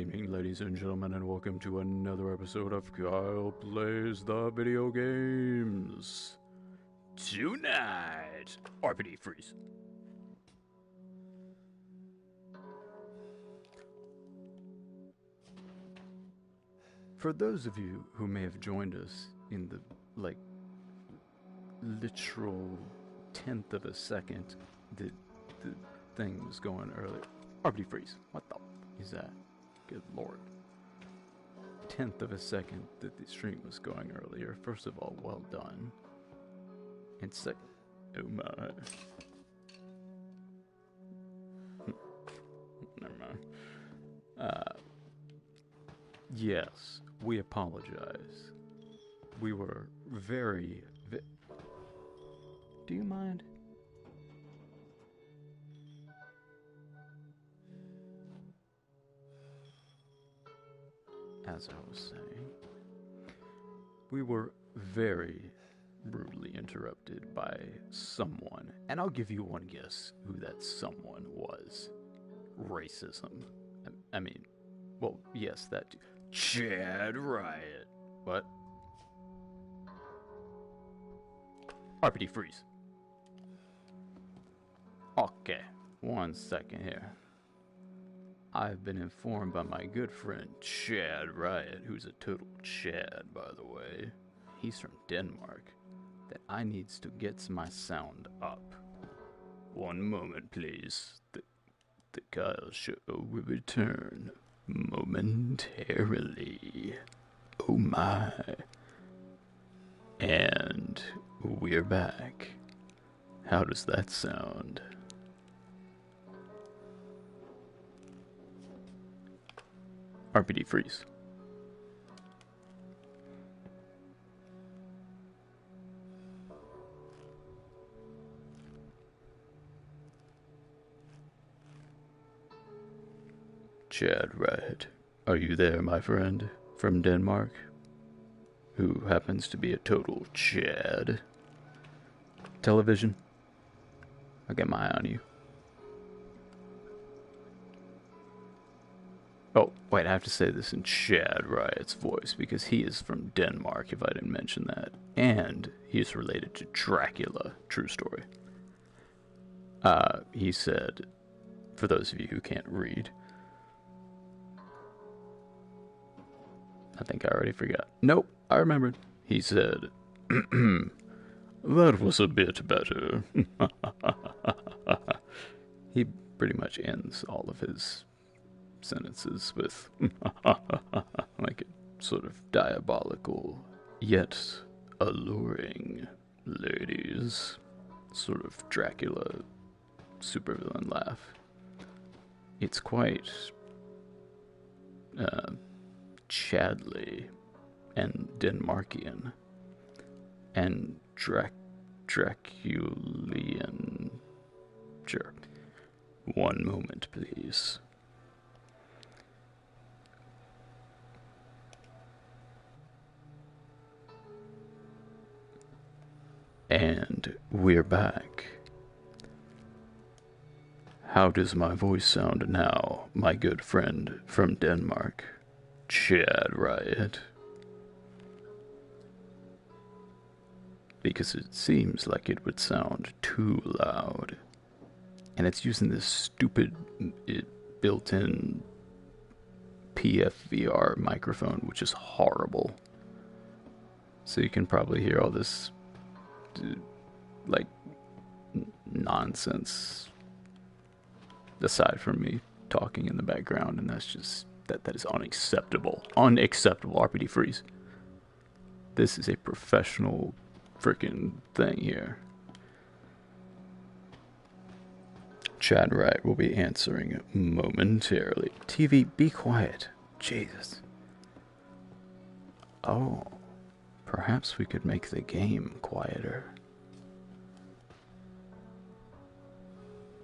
evening, ladies and gentlemen, and welcome to another episode of Kyle Plays the Video Games. Tonight, RPD freeze. For those of you who may have joined us in the, literal tenth of a second that the thing was going earlier. RPD freeze. What the is that? Good lord. Tenth of a second that the stream was going earlier. First of all, well done. And second, oh my. Never mind. Yes, we apologize. We were very. Do you mind? As I was saying, we were very rudely interrupted by someone, and I'll give you one guess who that someone was. Racism. I mean, well, yes, that too. Chad Riot. What? RPD freeze. Okay, 1 second here. I've been informed by my good friend Chad Riot, who's a total Chad, by the way. He's from Denmark, that I needs to get my sound up. One moment, please. The Kyle Show will return momentarily. Oh my. And we're back. How does that sound? RPD freeze. Chad Riot, are you there, my friend, from Denmark? Who happens to be a total Chad? Television? I'll get my eye on you. Oh, wait, I have to say this in Chad Riot's voice, because he is from Denmark, if I didn't mention that. And he is related to Dracula. True story. He said, for those of you who can't read, I think I already forgot. Nope, I remembered. He said, that was a bit better. He pretty much ends all of his sentences with like a sort of diabolical yet alluring ladies sort of Dracula supervillain laugh. It's quite Chadley and Denmarkian and Draculian. Sure. One moment, please. And we're back. How does my voice sound now, my good friend from Denmark, Chad Riot? Because it seems like it would sound too loud. And it's using this stupid built-in PSVR microphone, which is horrible. So you can probably hear all this nonsense aside from me talking in the background, and that's just that is unacceptable. Unacceptable. RPD freeze. This is a professional freaking thing here. Chad Wright will be answering momentarily. TV, be quiet. Jesus. Oh. Perhaps we could make the game quieter.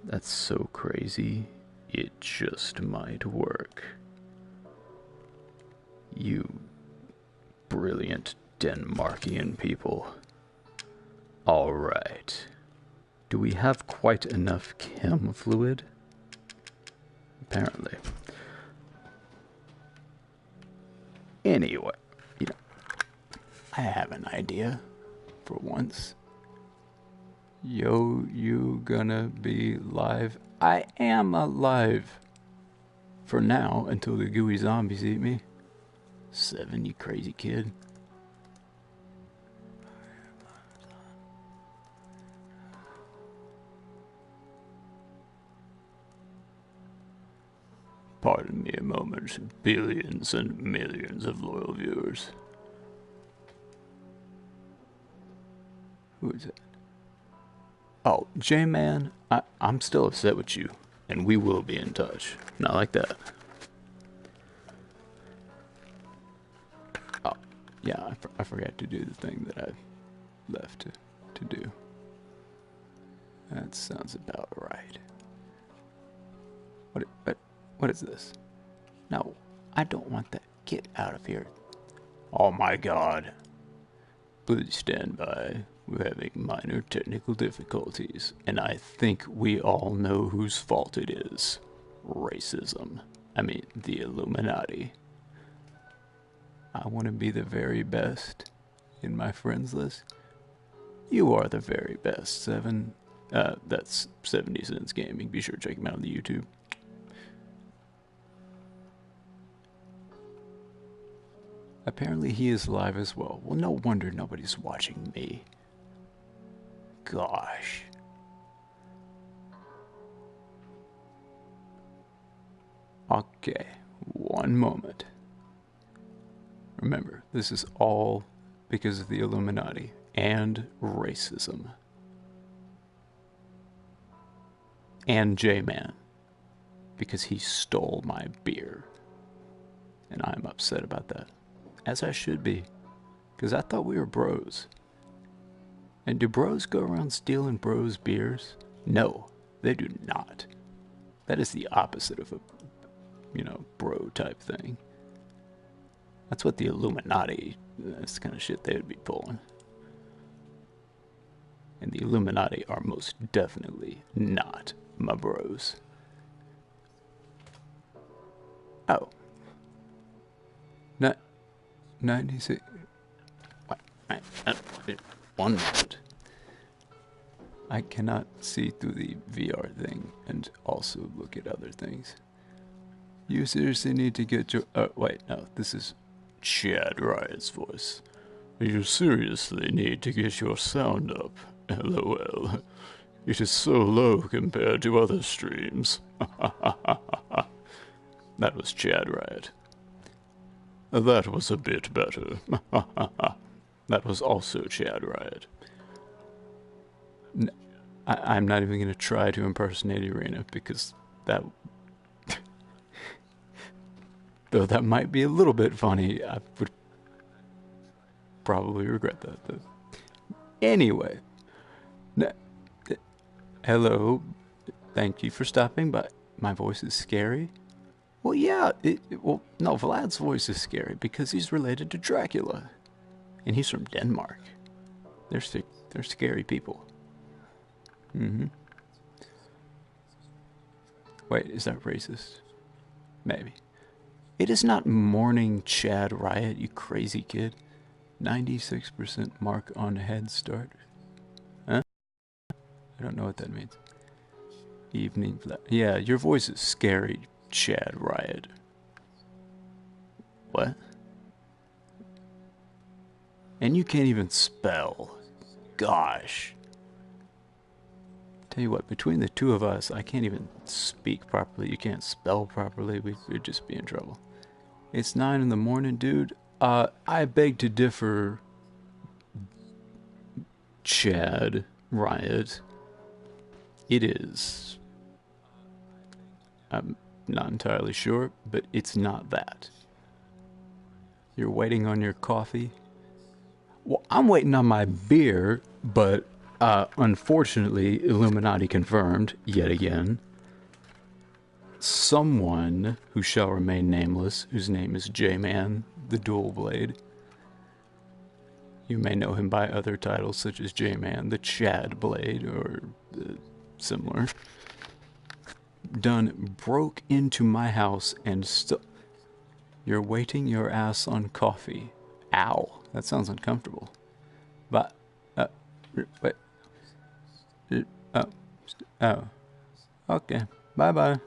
That's so crazy, it just might work. You brilliant Denmarkian people. Alright. Do we have quite enough chem fluid? Apparently. Anyway, you know, I have an idea for once. Yo, you gonna be live? I am alive. For now, until the gooey zombies eat me. 7, you crazy kid. Pardon me a moment, billions and millions of loyal viewers. Who is it? Oh, J-Man, I'm still upset with you, and we will be in touch. Not like that. Oh, yeah, I forgot to do the thing that I left to do. That sounds about right. What is this? No, I don't want that. Get out of here. Oh my god. Please stand by. We're having minor technical difficulties, and I think we all know whose fault it is. Racism. I mean, the Illuminati. I want to be the very best in my friends list. You are the very best, 7. That's 70 Cents Gaming. Be sure to check him out on the YouTube. Apparently he is live as well. Well, no wonder nobody's watching me. Gosh. Okay, one moment. Remember, this is all because of the Illuminati and racism. And J-Man, because he stole my beer. And I'm upset about that. As I should be, because I thought we were bros. And do bros go around stealing bros' beers? No, they do not. That is the opposite of a, bro type thing. That's what the Illuminati, that's the kind of shit they would be pulling. And the Illuminati are most definitely not my bros. Oh. 96. What? One moment. I cannot see through the VR thing and also look at other things. You seriously need to get your... wait, no, this is Chad Riot's voice. You seriously need to get your sound up. LOL. It is so low compared to other streams. That was Chad Riot. That was a bit better. That was also Chad Riot. I'm not even going to try to impersonate Irina because that... Though that might be a little bit funny, I would probably regret that. Though. Anyway. Hello. Thank you for stopping by. My voice is scary. Well, yeah, no, Vlad's voice is scary because he's related to Dracula. And he's from Denmark. They're scary people. Mm-hmm. Wait, is that racist? Maybe. It is not morning Chad Riot, you crazy kid. 96% mark on head start. Huh? I don't know what that means. Evening Vlad. Yeah, your voice is scary, Chad Riot. What? And you can't even spell. Gosh. Tell you what, between the two of us, I can't even speak properly. You can't spell properly. We'd just be in trouble. It's 9 in the morning, dude. I beg to differ, Chad Riot. It is. I'm not entirely sure, but it's not that. You're waiting on your coffee? Well, I'm waiting on my beer, but unfortunately, Illuminati confirmed, yet again, someone who shall remain nameless, whose name is J-Man, the Dual Blade. You may know him by other titles such as J-Man, the Chad Blade, or similar. Broke into my house and You're waiting your ass on coffee. Ow, that sounds uncomfortable. But, wait. Oh, oh. Okay, bye-bye.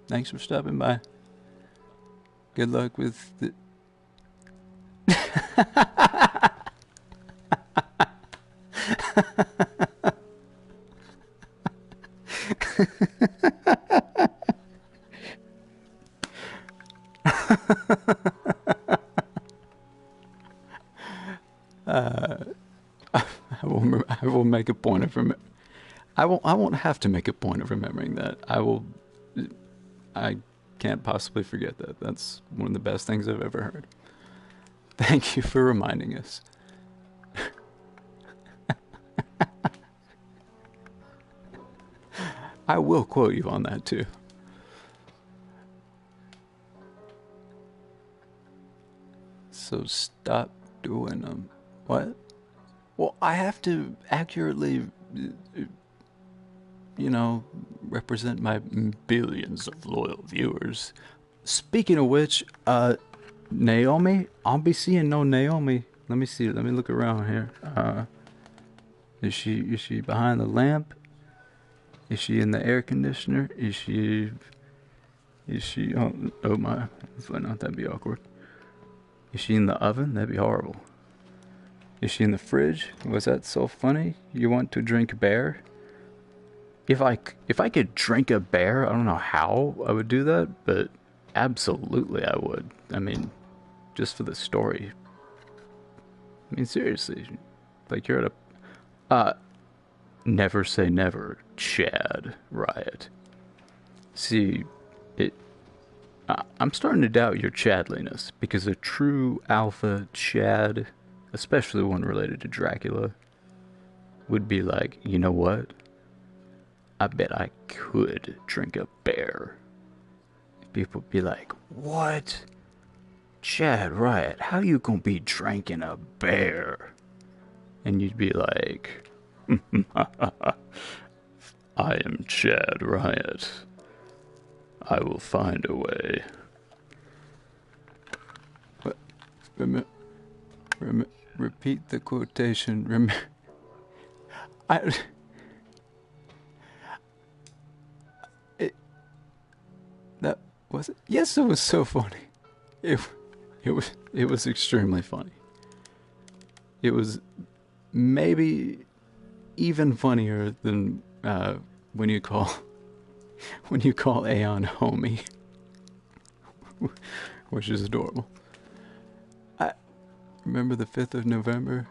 Thanks for stopping by. Good luck with the... I will make a point of I won't have to make a point of remembering that. I can't possibly forget that. That's one of the best things I've ever heard. Thank you for reminding us. I will quote you on that too. So stop doing them. What? Well, I have to accurately, represent my billions of loyal viewers. Speaking of which, Naomi? I'll be seeing no Naomi. Let me see. Let me look around here. Is she behind the lamp? Is she in the air conditioner? Is she, oh my, that'd be awkward. Is she in the oven? That'd be horrible. Is she in the fridge? Was that so funny? You want to drink bear? If I could drink a bear, I don't know how I would do that, but absolutely I would. I mean, just for the story. I mean, seriously. Like, you're at a... never say never, Chad Riot. See, I'm starting to doubt your Chadliness, because a true alpha Chad, especially one related to Dracula, would be like, you know what? I bet I could drink a bear. People would be like, what? Chad Riot, how you gonna be drinking a bear? And you'd be like, I am Chad Riot. I will find a way. What? Repeat the quotation. That was it. Yes, it was so funny. It was extremely funny. It was maybe even funnier than when you call Aeon homie, which is adorable. I remember the 5th of November,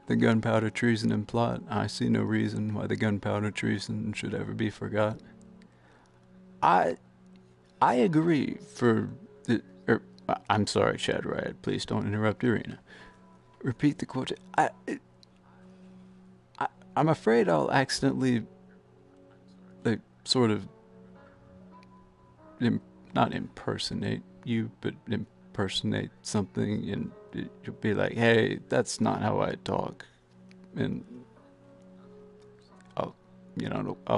the gunpowder treason and plot. I see no reason why the gunpowder treason should ever be forgot. I agree I'm sorry, Chad Riot. Please don't interrupt Irina. Repeat the quote. I'm afraid I'll accidentally, like, sort of, not impersonate you, but impersonate something, and you'll be like, hey, that's not how I talk. And I'll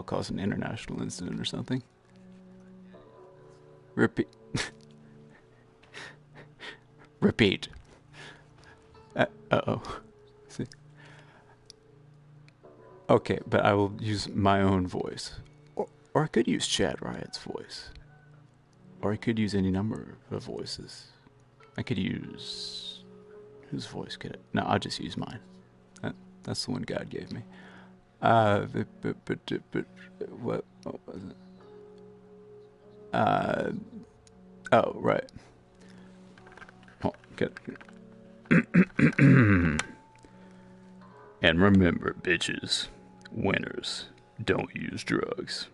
cause an international incident or something. Repeat. Repeat. Uh-oh. See? Okay, but I will use my own voice. Or I could use Chad Riot's voice. Or I could use any number of voices. I could use... Whose voice could it? No, I'll just use mine. That's the one God gave me. What was it? Oh, right. Oh, get it. And remember, bitches, winners don't use drugs.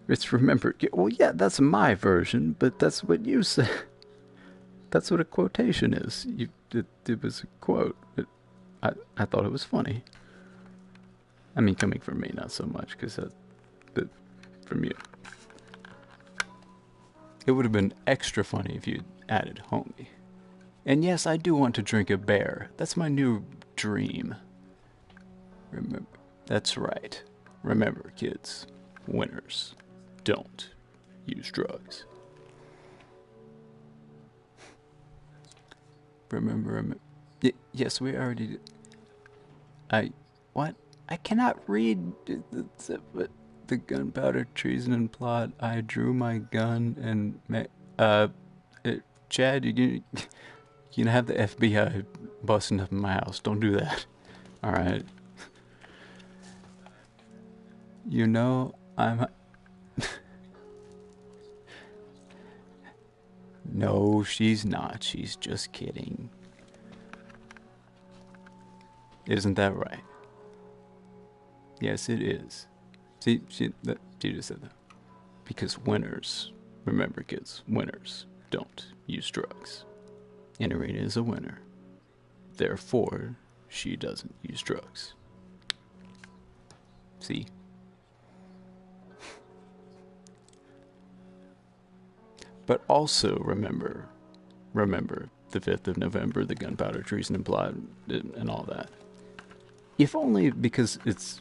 It's remember. Well, yeah, that's my version, but that's what you said. That's what a quotation is. It was a quote. I thought it was funny. I mean, coming from me, not so much, because from you. It would have been extra funny if you added homie. And yes, I do want to drink a bear. That's my new dream. Remember, that's right. Remember, kids, winners don't use drugs. remember. Yes, we already did. What? I cannot read the gunpowder treason and plot. I drew my gun and uh, Chad, you can have the FBI busting up in my house. Don't do that. All right. You know I'm. No, she's not. She's just kidding. Isn't that right? Yes, it is. See, she just said that. Because winners, remember kids, winners don't use drugs. And Irina is a winner. Therefore, she doesn't use drugs. See? But also remember the 5th of November, the gunpowder treason and plot, and all that. If only because it's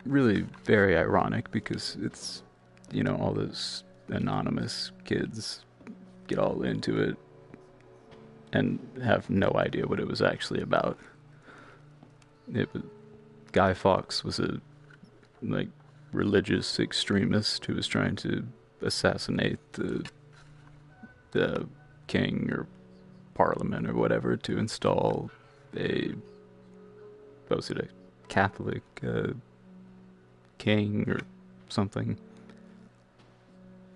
really very ironic, because it's, all those anonymous kids get all into it and have no idea what it was actually about. Guy Fawkes was a religious extremist who was trying to assassinate the king or parliament or whatever to install a Catholic king or something,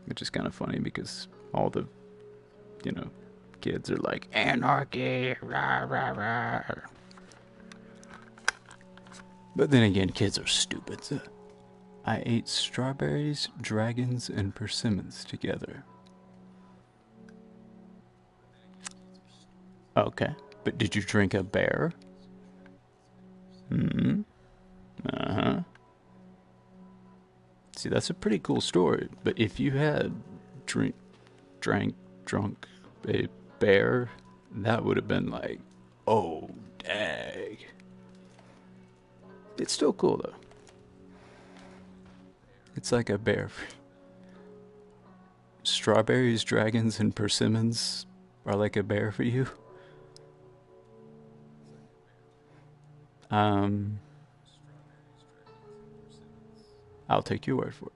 which is kind of funny because all the kids are like anarchy, rah, rah, rah. But then again, kids are stupid. I ate strawberries, dragons, and persimmons together. Okay, but did you drink a bear? Uh-huh. See, that's a pretty cool story, but if you had drunk a bear, that would have been like, oh, dang. It's still cool, though. It's like a bear. Strawberries, dragons, and persimmons are like a bear for you? I'll take your word for it.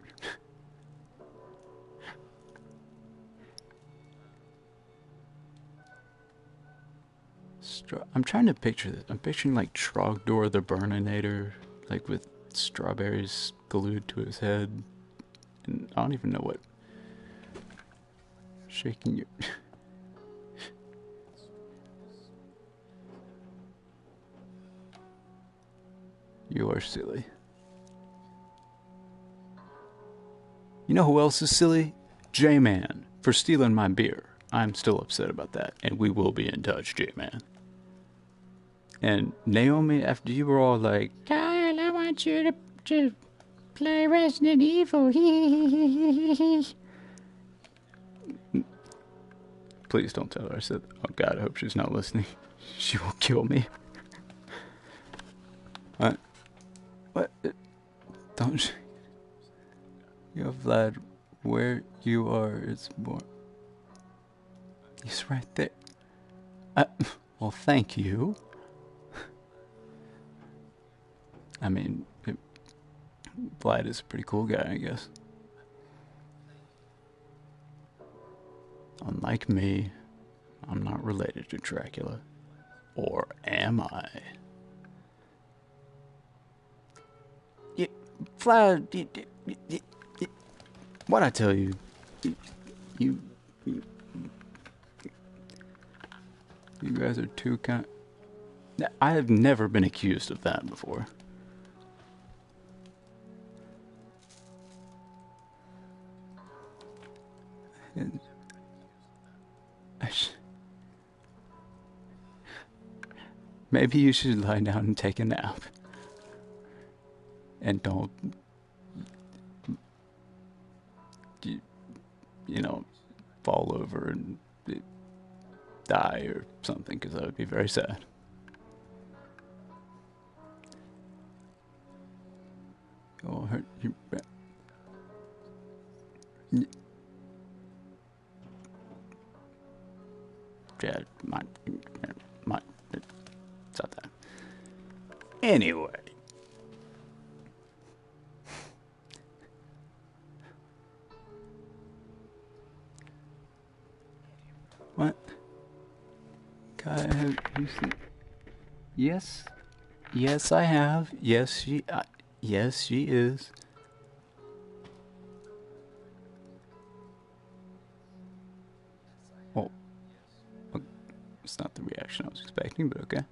I'm trying to picture this. I'm picturing like Trogdor the Burninator, like with strawberries glued to his head. And I don't even know what. Shaking your. You are silly. You know who else is silly? J-Man, for stealing my beer. I'm still upset about that, and we will be in touch, J-Man. And Naomi, after you were all like, Kyle, I want you to play Resident Evil. Please don't tell her I said, oh God, I hope she's not listening. She will kill me. What? Don't you know, Vlad, where you are, it's more. He's right there. Well, thank you. I mean, Vlad is a pretty cool guy, I guess. Unlike me, I'm not related to Dracula. Or am I? Vlad, what I tell you, you guys are too kind. I have never been accused of that before. And maybe you should lie down and take a nap. And don't, fall over and die or something, because that would be very sad. You'll hurt your back. Chad, Anyway. What? Kai, have you seen? Yes. Yes, I have. Yes, yes, she is. Well, it's not the reaction I was expecting, but okay.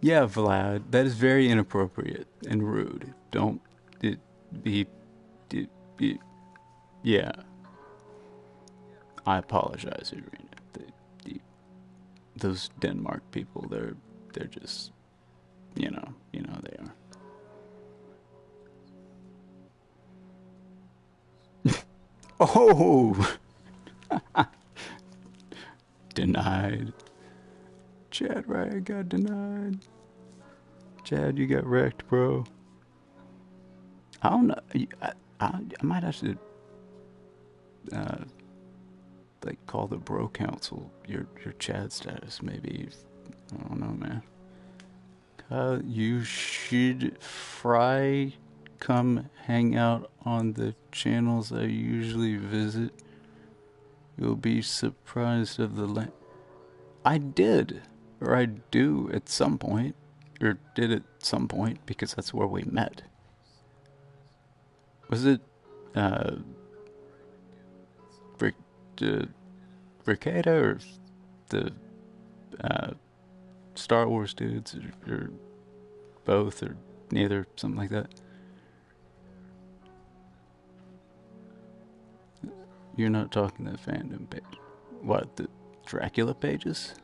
Yeah, Vlad, that is very inappropriate and rude. Don't be, yeah. I apologize, Irina. The, those Denmark people, they're just, you know they are. Oh, denied. Chad Ryan got denied. Chad, you got wrecked, bro. I don't know. I might have to like call the bro council your Chad status. Maybe I don't know, man. You should come hang out on the channels I usually visit. You'll be surprised of the I did, or I do at some point, or did at some point, because that's where we met. Was it, Ricada or the, Star Wars dudes, or both, or neither, something like that? You're not talking the fandom page. What, the Dracula pages?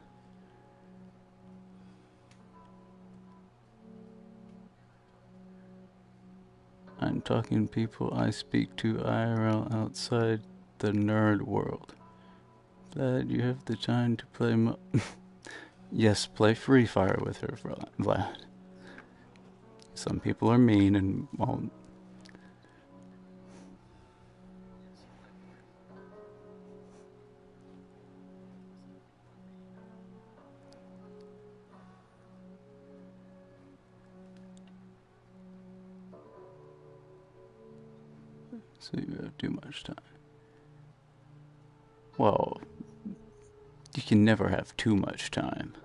I'm talking people I speak to IRL outside the nerd world. Glad you have the time to play Yes, play Free Fire with her, Vlad. Some people are mean and won't. So you have too much time. Well, you can never have too much time.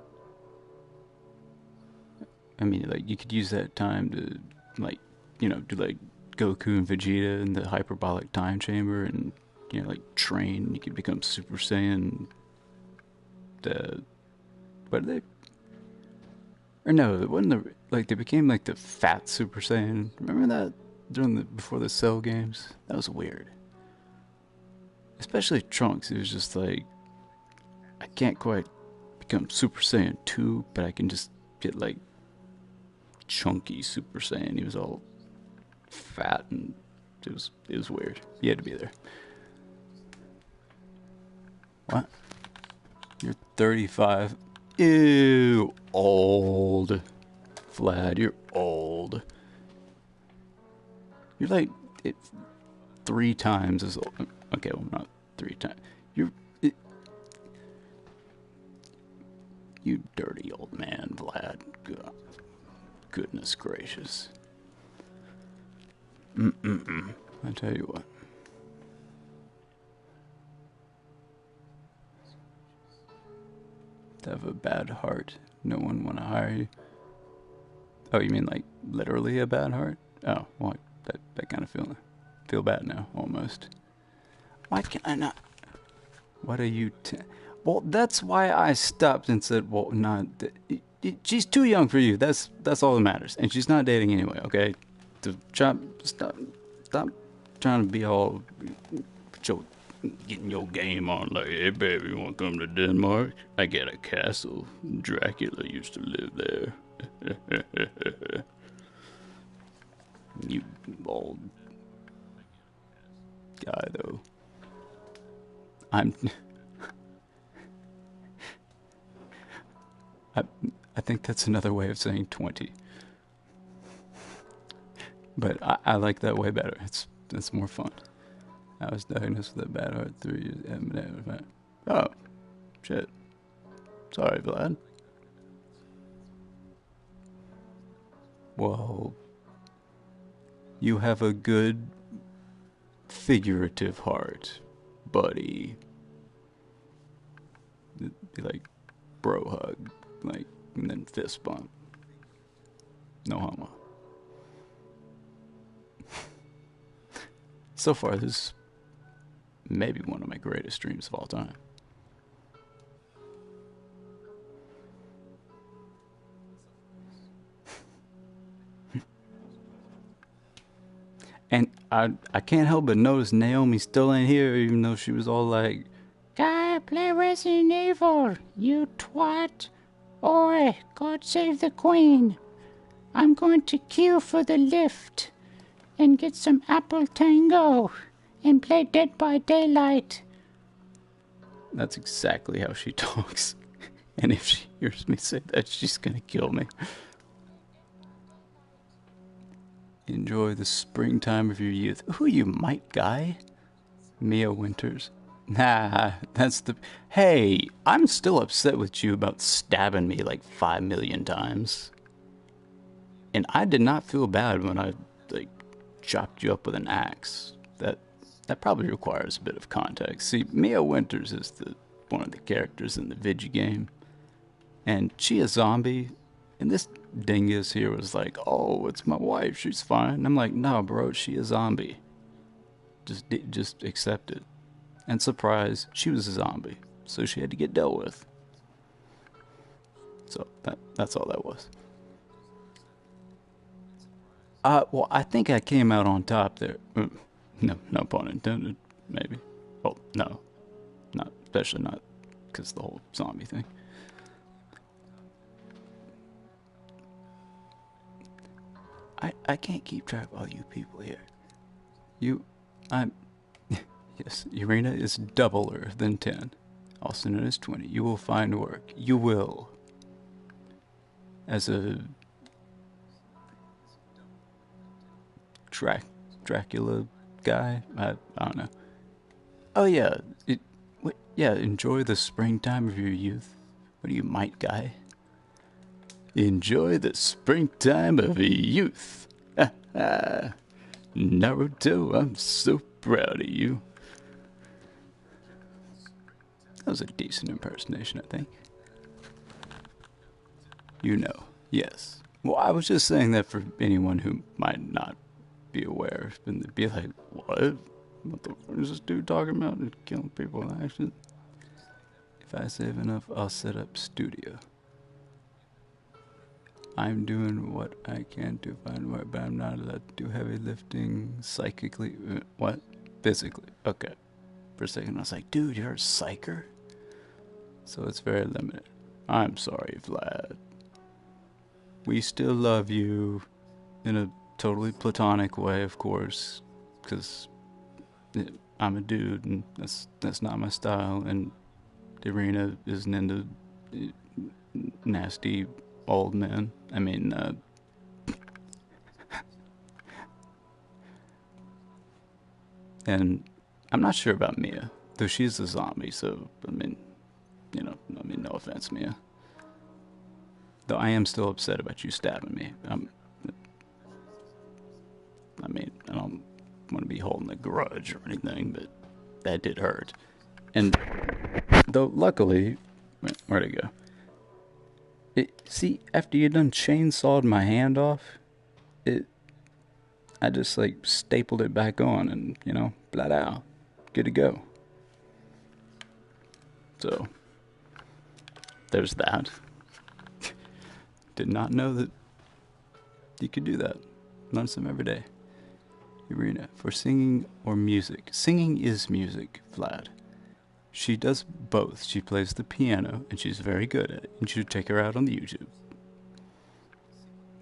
I mean, like, you could use that time to, like, do, like, Goku and Vegeta in the hyperbolic time chamber and, like, train. You could become Super Saiyan. What are they? Or no, it wasn't they became, like, the fat Super Saiyan. Remember that? Before the Cell games? That was weird. Especially Trunks, it was just like, I can't quite become Super Saiyan 2, but I can just get, like, chunky Super Saiyan. He was all fat and it was weird. He had to be there. What? You're 35. Ew, old. Vlad, you're old. You're like 3 times as old. Okay, well, not 3 times. You dirty old man, Vlad. Goodness gracious. I tell you what. To have a bad heart, no one want to hire you. Oh, you mean like literally a bad heart? Oh, well, that kind of feel bad now, almost. Why can I not? What are you? Well, that's why I stopped and said, well, not. She's too young for you. That's all that matters, and she's not dating anyway. Okay, stop trying to be all getting your game on. Like, hey baby, you want to come to Denmark? I got a castle. Dracula used to live there. You old guy, though. I think that's another way of saying 20. But I like that way better. It's more fun. I was diagnosed with a bad heart 3 years. Oh, shit. Sorry, Vlad. Well, you have a good figurative heart, buddy. Be like, bro hug, like, and then fist bump. No homo. So far, this may be one of my greatest streams of all time. And I can't help but notice Naomi still ain't here, even though she was all like, Guy, play Resident Evil, you twat. Oi, God save the Queen. I'm going to queue for the lift and get some Apple Tango and play Dead by Daylight. that's exactly how she talks. And if she hears me say that, she's gonna kill me. Enjoy the springtime of your youth. Who you might, Guy? Mia Winters. Nah, that's the... Hey, I'm still upset with you about stabbing me like 5 million times. And I did not feel bad when I, like, chopped you up with an axe. That probably requires a bit of context. See, Mia Winters is one of the characters in the Vigi game. And she a zombie. And this dingus here was like, oh, it's my wife, she's fine. And I'm like, no, bro, she a zombie. Just accept it. And surprise, she was a zombie. So she had to get dealt with. So that's all that was. Well, I think I came out on top there. No pun intended, maybe. Oh, no. Not, especially not because the whole zombie thing. I can't keep track of all you people here. Yes, Irina is doubler than 10. Also known as 20. You will find work. You will. As a Dracula guy? I don't know. Oh yeah, enjoy the springtime of your youth. What do you might, Guy? Enjoy the springtime of your youth. Naruto, I'm so proud of you. That was a decent impersonation, I think. You know, yes. Well, I was just saying that for anyone who might not be aware, and they'd be like, what? What the fuck is this dude talking about? He's killing people in action. If I save enough, I'll set up studio. I'm doing what I can to find work, but I'm not allowed to do heavy lifting psychically. What? Physically. Okay. For a second, I was like, dude, you're a psycher? So it's very limited. I'm sorry, Vlad. We still love you in a totally platonic way, of course, because I'm a dude and that's not my style, and Irina isn't into nasty old men. I mean, and I'm not sure about Mia, though she's a zombie, so, I mean, no offense, Mia. Though I am still upset about you stabbing me. I don't want to be holding a grudge or anything, but that did hurt. And, though, luckily, where'd it go? See, after you done chainsawed my hand off, I just, like, stapled it back on and, flat out. Good to go. So, there's that. Did not know that you could do that. Learn some every day. Irina, for singing or music. Singing is music, Vlad. She does both. She plays the piano, and she's very good at it. And you should check her out on the YouTube.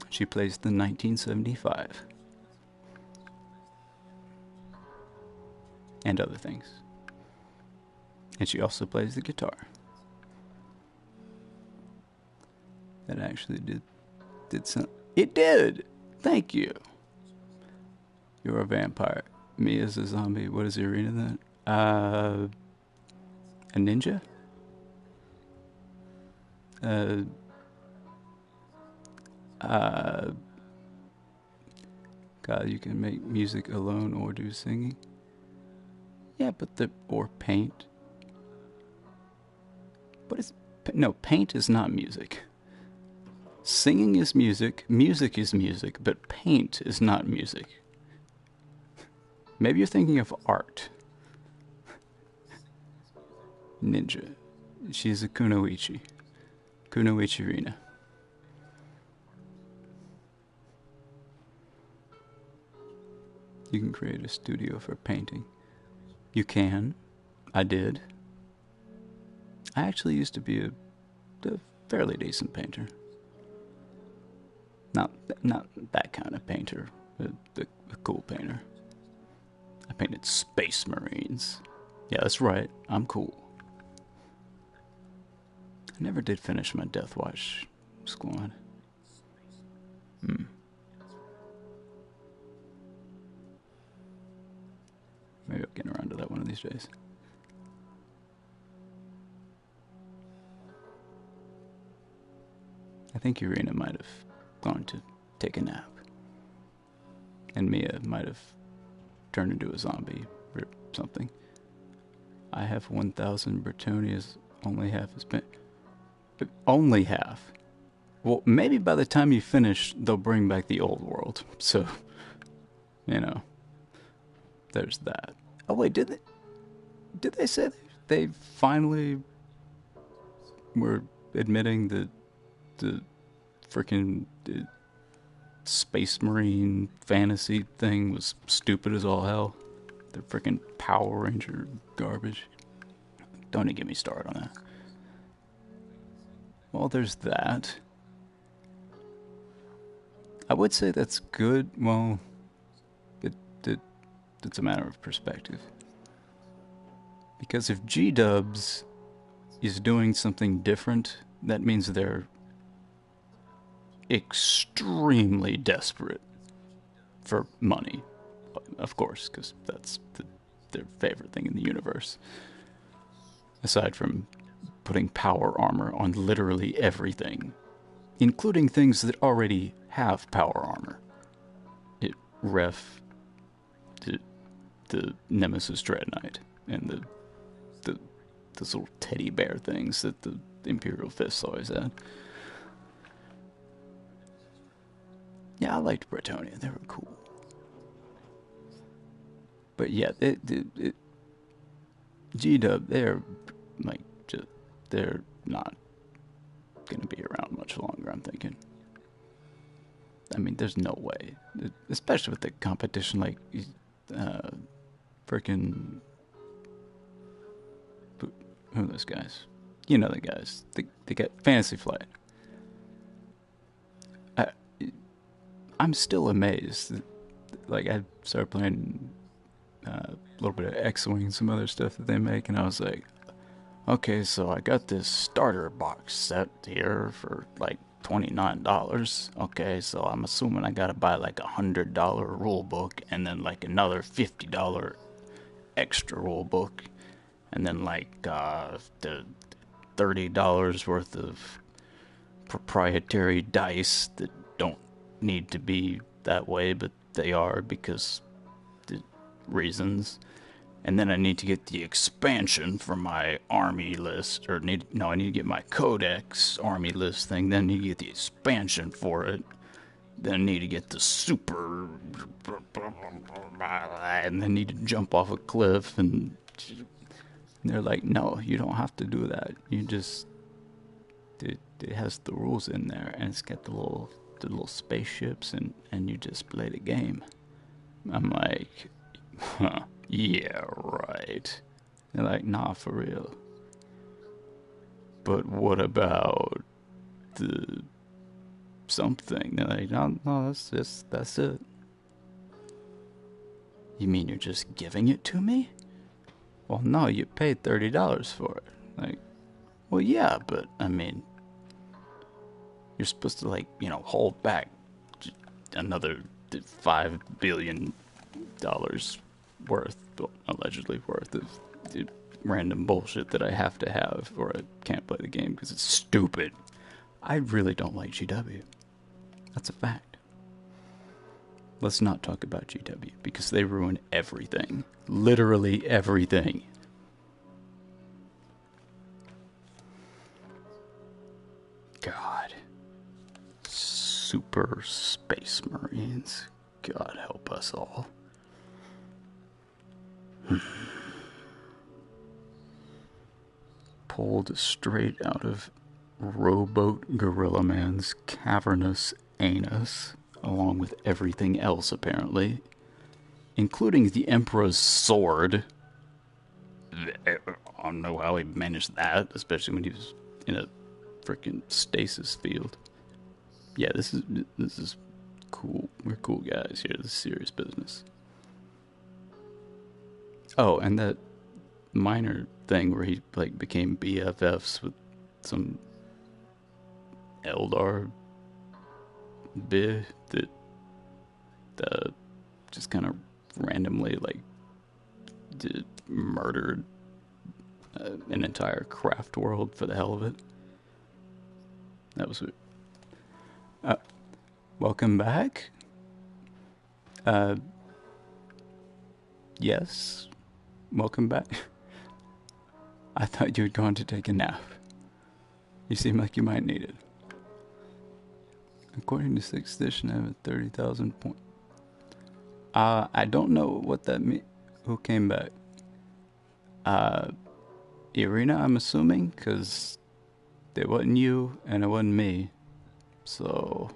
She plays the 1975. And other things. And she also plays the guitar. That actually did some... It did! Thank you. You're a vampire. Me as a zombie. What is Irina then? A ninja? God, you can make music alone or do singing. Yeah, but or paint. But paint is not music. Singing is music, music is music, but paint is not music. Maybe you're thinking of art. Ninja. She's a kunoichi. Kunoichi Rina. You can create a studio for painting. You can. I did. I actually used to be a fairly decent painter. Not that kind of painter, a cool painter. I painted Space Marines. Yeah, that's right. I'm cool. I never did finish my Death Watch squad. Maybe I'll get around to that one of these days. I think Urena might have gone to take a nap. And Mia might have turned into a zombie or something. I have 1,000 Bretonias, only half has been... Only half? Well, maybe by the time you finish, they'll bring back the old world. So, there's that. Oh wait, did they say they finally were admitting that the freaking Space Marine fantasy thing was stupid as all hell? The freaking Power Ranger garbage. Don't even get me started on that. Well, there's that. I would say that's good. Well, it's a matter of perspective. Because if G-Dubs is doing something different, that means they're extremely desperate for money. Of course, because that's their favorite thing in the universe. Aside from putting power armor on literally everything, including things that already have power armor. The Nemesis Dread Knight, and those little teddy bear things that the Imperial Fists always had. Yeah, I liked Bretonia. They were cool. But yeah, G-Dub, they're not gonna be around much longer, I'm thinking. I mean, there's no way. Especially with the competition like freaking... Who are those guys? You know the guys. They get Fantasy Flight. I'm still amazed. Like, I started playing a little bit of X-Wing and some other stuff that they make, and I was like, okay, so I got this starter box set here for like $29. Okay, so I'm assuming I gotta buy like $100 rule book, and then like another $50 extra rule book, and then like the $30 worth of proprietary dice that don't need to be that way, but they are because the reasons. And then I need to get the expansion for my army list, I need to get my Codex army list thing, then I need to get the expansion for it, then I need to get the super, and then need to jump off a cliff, and they're like, no, you don't have to do that. You just, it has the rules in there, and it's got the little spaceships, and you just play the game. I'm like, huh. Yeah, right. They're like, nah, for real. But what about the something? They're like, no, that's it. You mean you're just giving it to me? Well, no, you paid $30 for it. Like, well, yeah, but, I mean, you're supposed to, like, hold back another $5 billion worth, allegedly worth of random bullshit that I have to have, or I can't play the game because it's stupid. I really don't like GW. That's a fact. Let's not talk about GW, because they ruin everything. Literally everything. God. Super Space Marines. God help us all. Pulled straight out of Rowboat Gorilla Man's cavernous anus, along with everything else apparently, including the Emperor's sword. I don't know how he managed that, especially when he was in a freaking stasis field. Yeah, this is cool. We're cool guys here. This is serious business. Oh, and that minor thing where he like became BFFs with some Eldar bit that just kind of randomly like murdered an entire craft world for the hell of it. That was it. Welcome back. Yes. Welcome back. I thought you had gone to take a nap. You seem like you might need it. According to 6th edition, I have a 30,000 point. I don't know what that means. Who came back? Irina, I'm assuming, because it wasn't you and it wasn't me. So,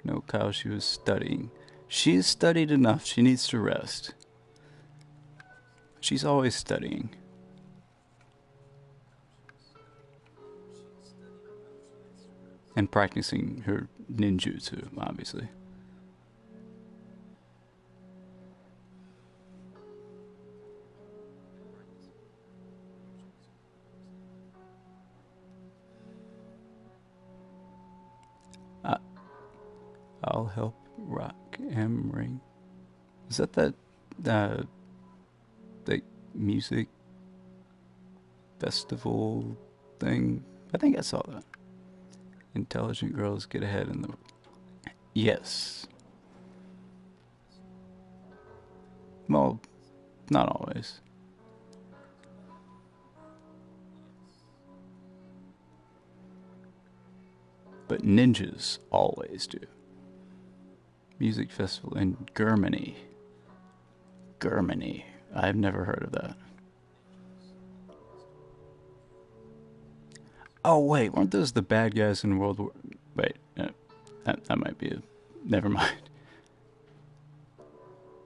no, Kyle, she was studying. She's studied enough. She needs to rest. She's always studying. And practicing her ninjutsu, obviously. I'll help rock M ring. Is that like music festival thing? I think I saw that. Intelligent girls get ahead in the... Yes. Well, not always. But ninjas always do. Music festival in Germany. Germany. I've never heard of that. Oh, wait. Weren't those the bad guys in World War... Wait. That might be a... Never mind.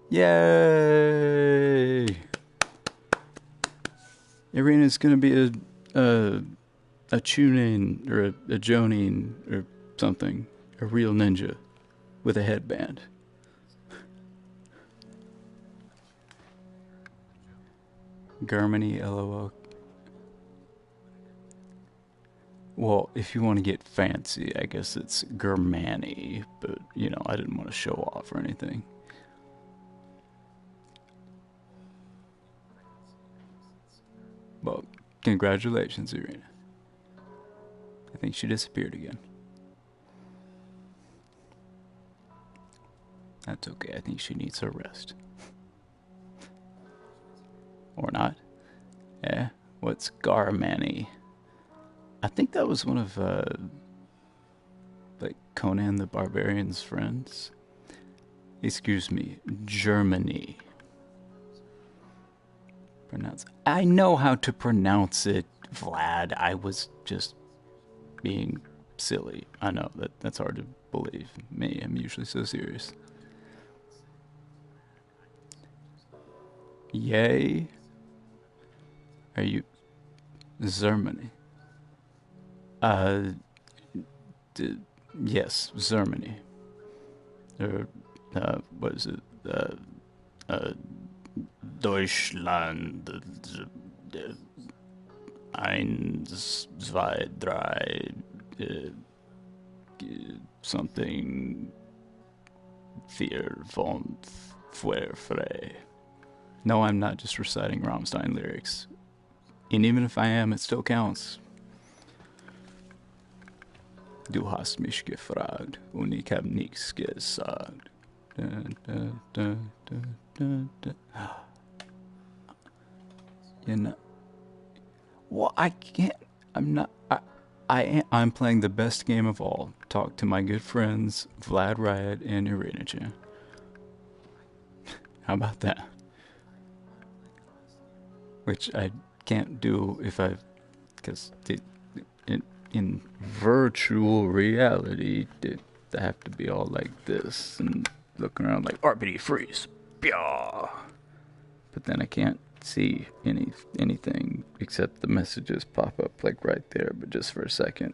Yay! Irina's gonna be a Chunin or a Jonin or something. A real ninja with a headband. Germany, LOL. Well, if you want to get fancy, I guess it's Germany, but, you know, I didn't want to show off or anything. Well, congratulations, Irina. I think she disappeared again. That's okay, I think she needs her rest. Or not. Eh? What's Garmani? I think that was one of, like, Conan the Barbarian's friends. Excuse me, Germany. I know how to pronounce it, Vlad. I was just being silly. I know, that's hard to believe. Me, I'm usually so serious. Yay? Are you... Germany? Yes, Germany. What is it? Deutschland. Eins, zwei, drei, something. Vier, fünf, fuer, frei. No, I'm not just reciting Rammstein lyrics. And even if I am, it still counts. Du hast mich gefragt und ich hab nichts gesagt. Da, da, da, da, da, da. You know, well, I can't. I'm not. I'm playing the best game of all. Talk to my good friends Vlad Riot and Irinacha. How about that? Which I can't do if I, because in virtual reality, they have to be all like this and looking around like RPD freeze, Pyah! But then I can't see anything except the messages pop up like right there, but just for a second.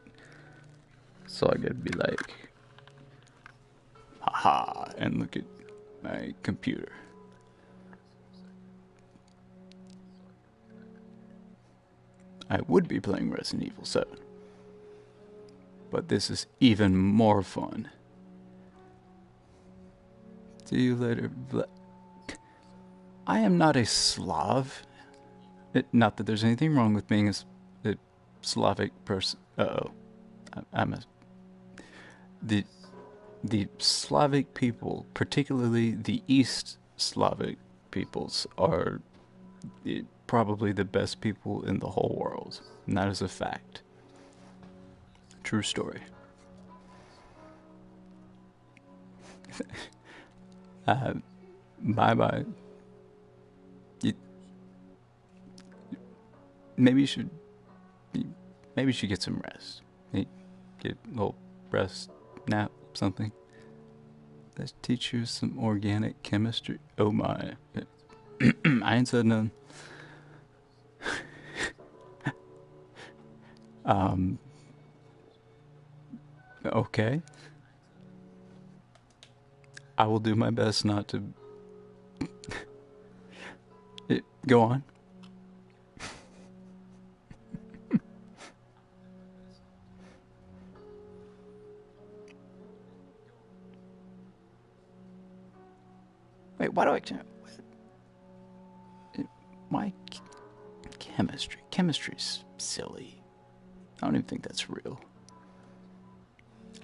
So I gotta be like, haha, and look at my computer. I would be playing Resident Evil 7. But this is even more fun. See you later. I am not a Slav. Not that there's anything wrong with being a Slavic person. Uh-oh. I'm a... The Slavic people, particularly the East Slavic peoples, are probably the best people in the whole world. And that is a fact. True story. Bye-bye. Maybe you should get some rest. Get a little rest nap, something. Let's teach you some organic chemistry. Oh my. I ain't said none. Okay. I will do my best not to... Go on. Wait, why do I... Why... Chemistry. Chemistry's silly. I don't even think that's real.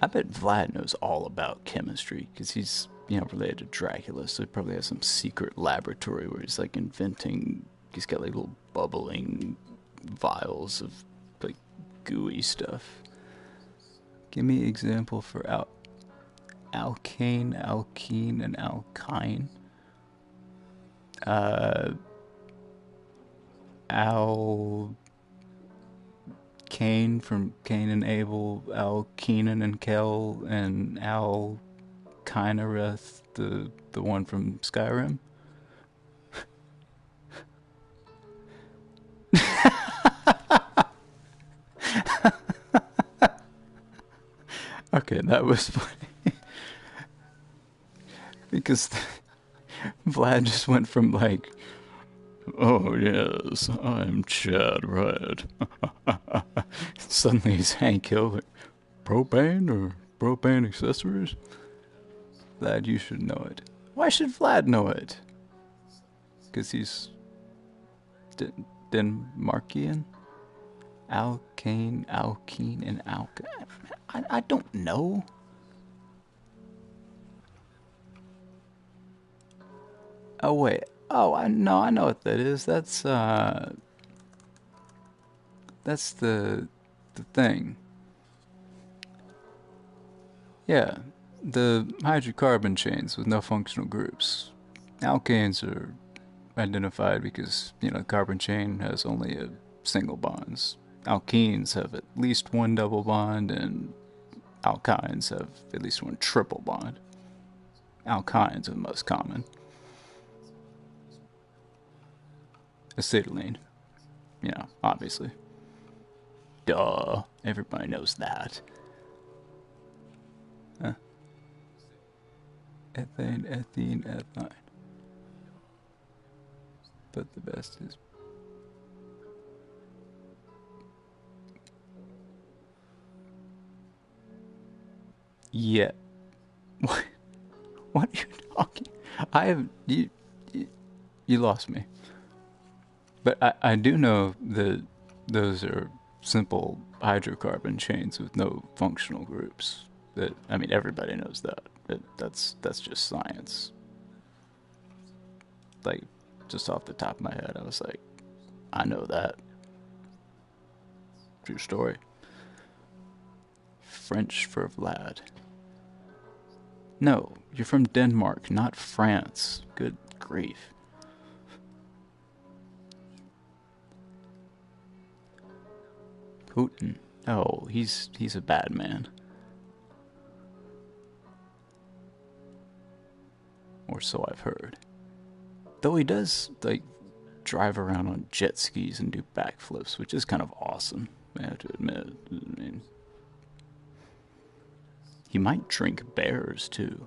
I bet Vlad knows all about chemistry, because he's, related to Dracula, so he probably has some secret laboratory where he's, like, inventing... He's got, like, little bubbling vials of, like, gooey stuff. Give me an example for alkane, alkene, and alkyne. Cain from Cain and Abel, Al Keenan and Kel, and Al Kynareth, the one from Skyrim. Okay, that was funny. Because Vlad just went from like, oh yes, I'm Chad Riot. Suddenly he's Hank Hill. Like, propane or propane accessories? Vlad, you should know it. Why should Vlad know it? Because he's Denmarkian? Alkane, alkene, and alkyne. I don't know. Oh wait. Oh, I know what that is. That's the thing. Yeah, the hydrocarbon chains with no functional groups. Alkanes are identified because, the carbon chain has only a single bonds. Alkenes have at least one double bond, and alkynes have at least one triple bond. Alkynes are the most common. Acetylene. Obviously. Duh. Everybody knows that. Huh? Ethane, ethene, ethine. But the best is... Yeah. What? What are you talking? I have... You lost me. But I do know that those are simple hydrocarbon chains with no functional groups. That, I mean, everybody knows that. That's just science. Like, just off the top of my head, I was like, I know that. True story. French for Vlad. No, you're from Denmark, not France. Good grief. Putin. Oh, he's a bad man. Or so I've heard. Though he does, like, drive around on jet skis and do backflips, which is kind of awesome, I have to admit. I mean, he might drink bears, too.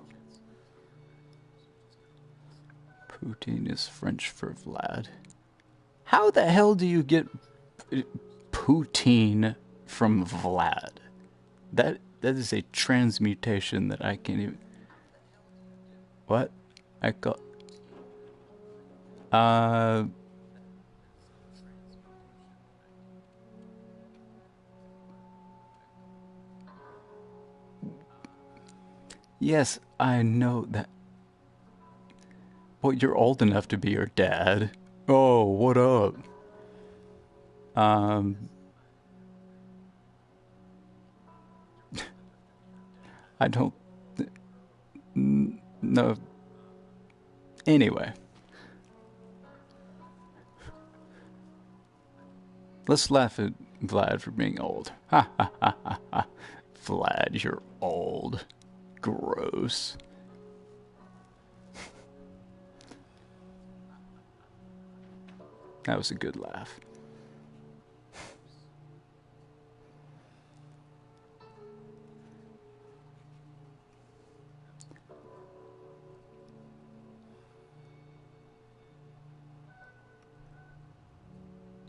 Poutine is French for Vlad. How the hell do you get poutine from Vlad? That is a transmutation that I can't even... What? I got... Yes, I know that. Well, you're old enough to be your dad. Oh, what up? I don't... No. Anyway. Let's laugh at Vlad for being old. Ha ha ha ha ha. Vlad, you're old. Gross. That was a good laugh.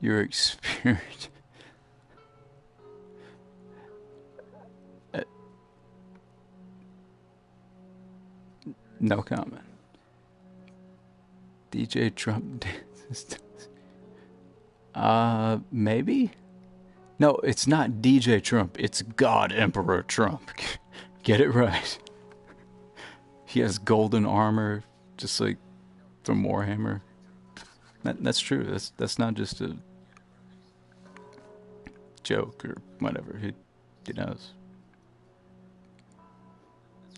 Your experience. No comment. DJ Trump dances. Maybe? No, it's not DJ Trump. It's God Emperor Trump. Get it right. He has golden armor, just like from Warhammer. That's true. That's not just a joke or whatever. He knows.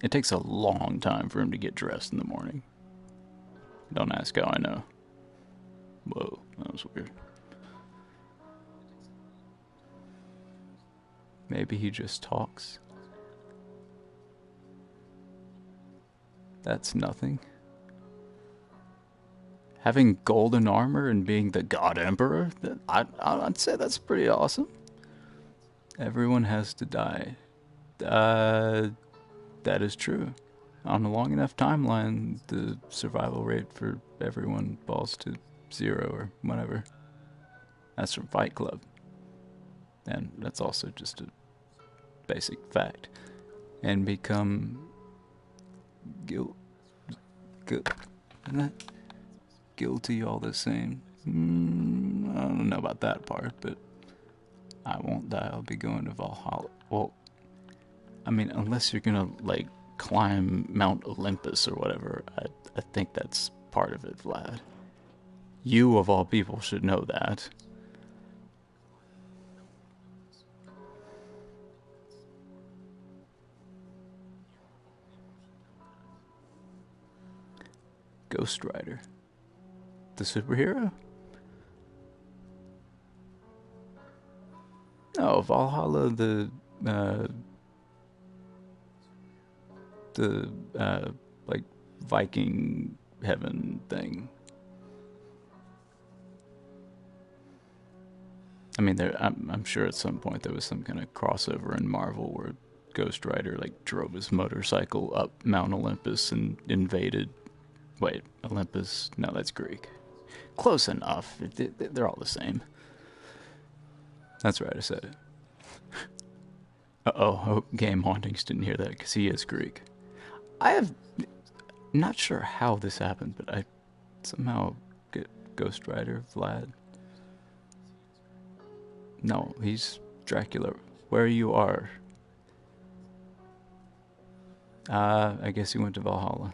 It takes a long time for him to get dressed in the morning. Don't ask how I know. Whoa, that was weird. Maybe he just talks. That's nothing. Having golden armor and being the God Emperor, I'd say that's pretty awesome. Everyone has to die. That is true. On a long enough timeline, the survival rate for everyone falls to 0 or whatever. That's from Fight Club. And that's also just a basic fact. And become guilty all the same. I don't know about that part, but I won't die. I'll be going to Valhalla. Well, I mean, unless you're gonna, like, climb Mount Olympus or whatever, I think that's part of it, Vlad. You, of all people, should know that. Ghost Rider. The superhero? No, Valhalla, like, Viking heaven thing. I mean, I'm sure at some point there was some kind of crossover in Marvel where Ghost Rider, like, drove his motorcycle up Mount Olympus and invaded... Wait, Olympus? No, that's Greek. Close enough. They're all the same. That's right, I said it. Uh-oh, hope Game Hauntings didn't hear that, because he is Greek. I'm not sure how this happened, but I somehow get Ghost Rider, Vlad. No, he's Dracula. Where you are. I guess he went to Valhalla.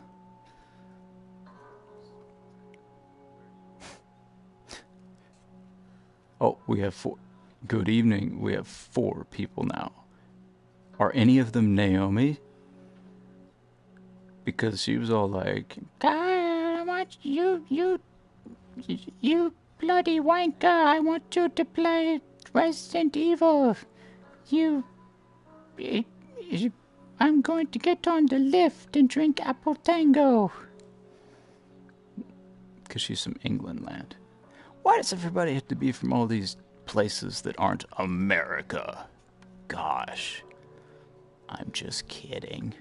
Oh, we have 4. Good evening. We have 4 people now. Are any of them Naomi? Because she was all like, God, I want you bloody wanker, I want you to play Resident Evil. You, I'm going to get on the lift and drink apple tango. because she's from England land. Why does everybody have to be from all these places that aren't America? Gosh. I'm just kidding.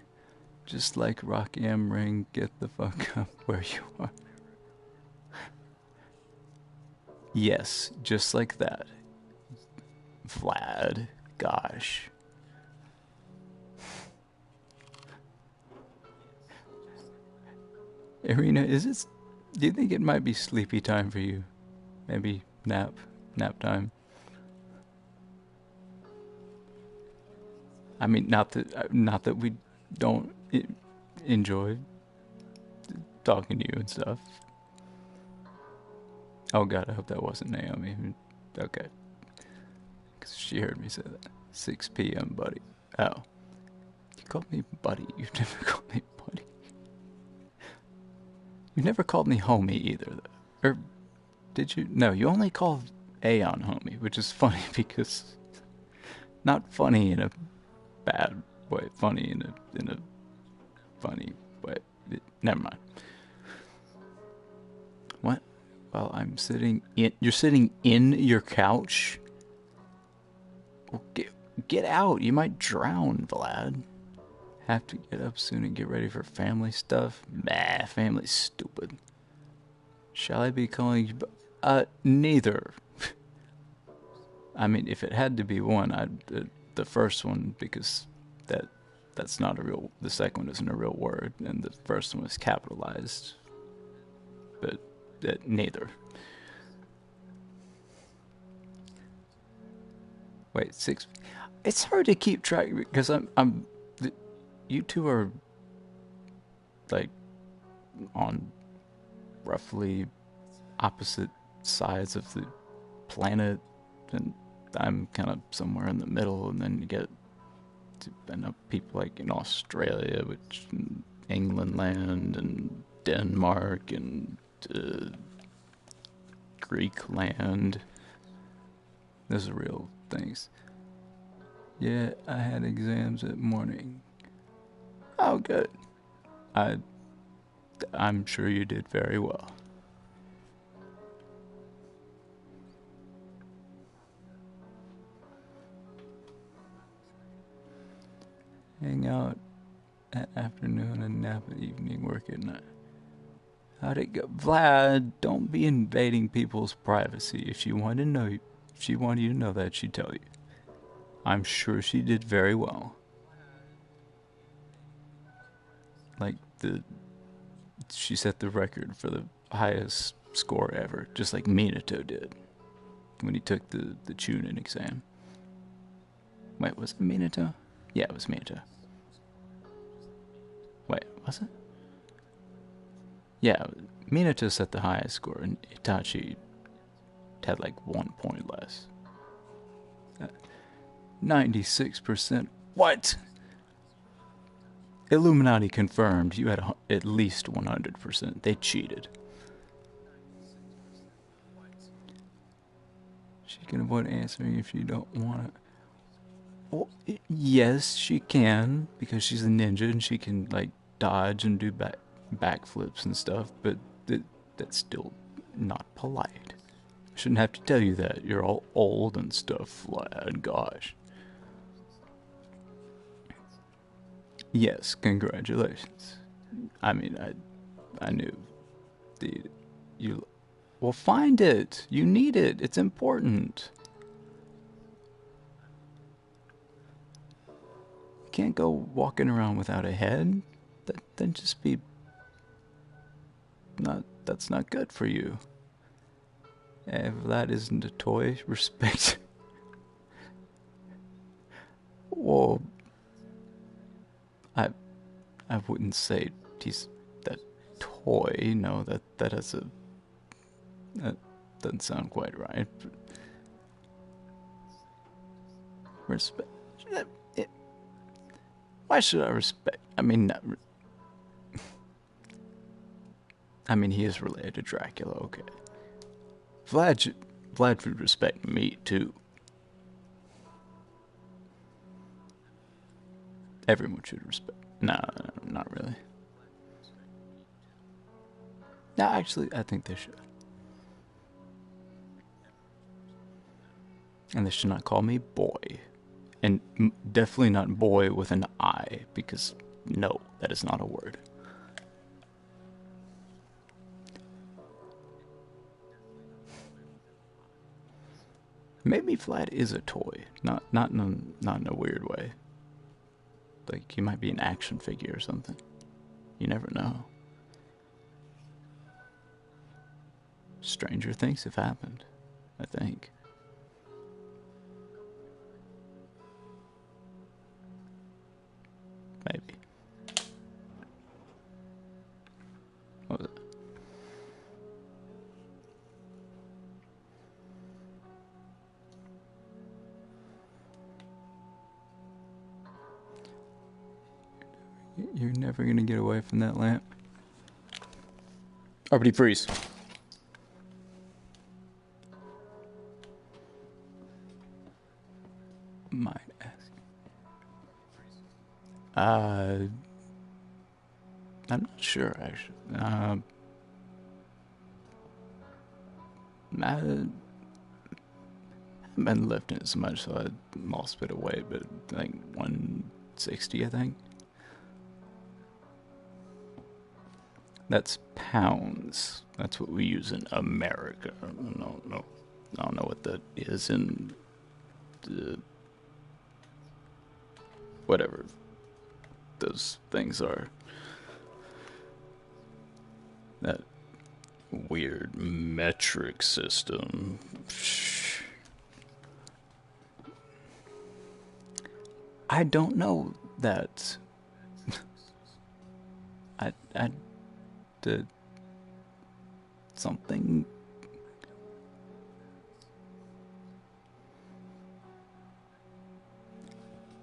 Just like Rock Am Ring, get the fuck up where you are. Yes, just like that. Vlad, gosh. Irina, do you think it might be sleepy time for you? Maybe nap time? I mean, not that we don't enjoy talking to you and stuff. Oh god, I hope that wasn't Naomi. Okay. Because she heard me say that. 6 p.m., buddy. Oh. You called me buddy. You've never called me buddy. You never called me homie either, though. Or did you? No, you only called Aeon homie, which is funny because... Not funny in a bad way. Funny in a funny way. Never mind. What? Well, I'm sitting in... You're sitting in your couch? Well, get out. You might drown, Vlad. Have to get up soon and get ready for family stuff? Nah, family's stupid. Shall I be calling you... neither. I mean, if it had to be one, the first one, because that's not a real... The second one isn't a real word, and the first one was capitalized. But neither. Wait, 6... It's hard to keep track, because you two are, like, on roughly opposite sides of the planet, and I'm kind of somewhere in the middle, and then you get people like in Australia, which England land, and Denmark, and Greek land. Those are real things. Yeah, I had exams that morning. Oh, good. I'm sure you did very well. Hang out at afternoon and nap at evening, work at night. How'd it go? Vlad, don't be invading people's privacy. If she wanted you to know that, she'd tell you. I'm sure she did very well. Like, she set the record for the highest score ever, just like Minato did when he took the Chunin exam. Wait, was it Minato? Yeah, it was Minato. Wait, was it? Yeah, Minato set the highest score, and Itachi had like 1 point less. 96%. What? Illuminati confirmed. You had at least 100%. They cheated. She can avoid answering if you don't want to. Well, yes, she can, because she's a ninja and she can, like, dodge and do backflips and stuff, but that's still not polite. I shouldn't have to tell you that. You're all old and stuff, Vlad. Gosh. Yes, congratulations. I mean, I knew you. Well, find it. You need it. It's important. You can't go walking around without a head. Then just be not. That's not good for you. If that isn't a toy, respect Well, I wouldn't say he's that toy. No, that has a that doesn't sound quite right. But respect. Why should I respect? I mean, he is related to Dracula. Okay, Vlad would respect me too. Everyone should respect. No, not really. No, actually, I think they should. And they should not call me boy. And definitely not boy with an I, because no, that is not a word. Maybe Vlad is a toy, not in a weird way. Like he might be an action figure or something. You never know. Stranger things have happened, I think. Maybe. What was it? You're never gonna get away from that lamp. Arbity, freeze. Might ask. I'm not sure actually. I haven't been lifting as much, so I lost a bit of weight, but I think 160, I think. That's pounds. That's what we use in America. No, I don't know what that is in the whatever those things are. That weird metric system. I don't know that. I did something.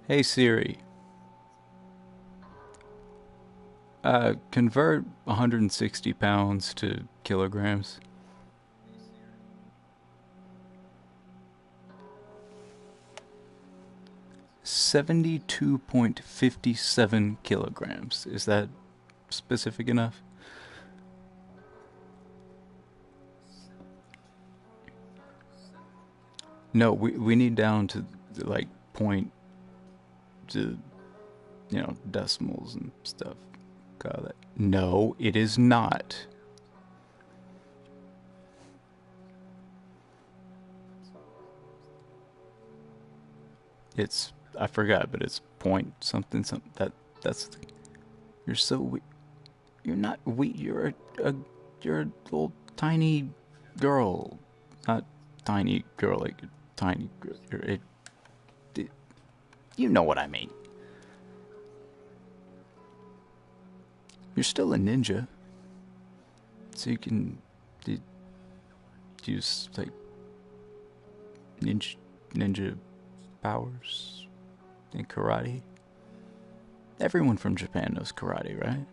Hey Siri. Convert 160 pounds to kilograms. $72.57 kilograms. Is that specific enough? No, we need down to like point to, decimals and stuff. Got it. No, it is not. It's, I forgot, but it's point something. That's. You're so weak. You're not weak. You're a little tiny girl, not tiny girl like a tiny girl. You know what I mean. You're still a ninja, so you can use like ninja powers in karate. Everyone from Japan knows karate, right?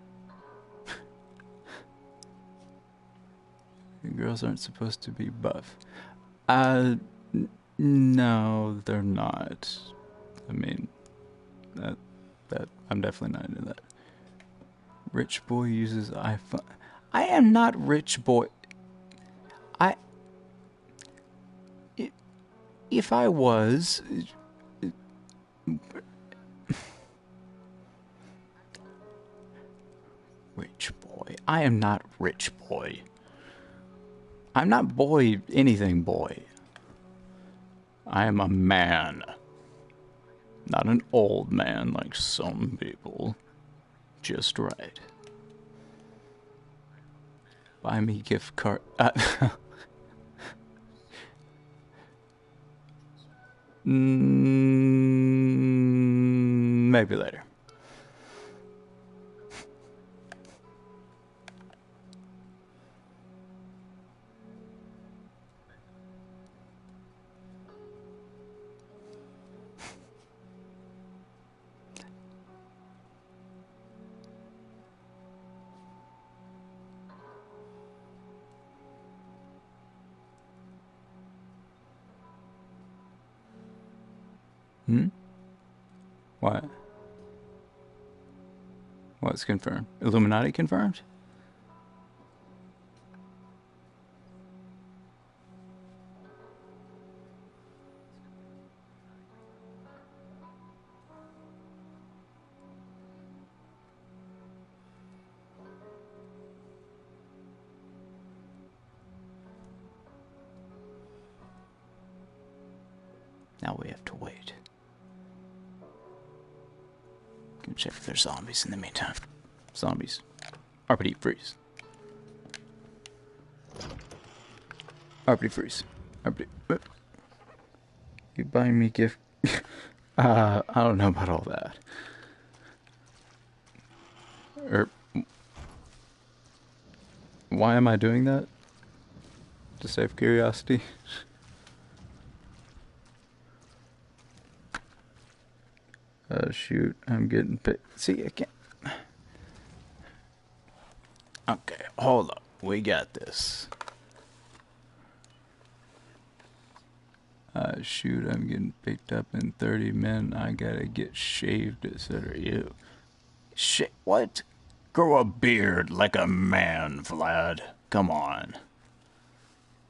Girls aren't supposed to be buff. No, they're not. I mean, that I'm definitely not into that. Rich boy uses iPhone. I am not rich boy. If I was, rich boy. I am not rich boy. I'm not boy anything boy. I am a man. Not an old man like some people. Just right. Buy me gift card. Maybe later. What? What's confirmed? Illuminati confirmed? Now we have to wait. Can check if there's zombies in the meantime. Zombies. RPD freeze. RPD freeze. RPD. You buying me gift? I don't know about all that. Why am I doing that? Just out of curiosity. Shoot, I'm getting picked. See, I can't. Okay, hold up. We got this. Shoot, I'm getting picked up in 30 minutes. I gotta get shaved, etc. You. Shit, what? Grow a beard like a man, Vlad. Come on.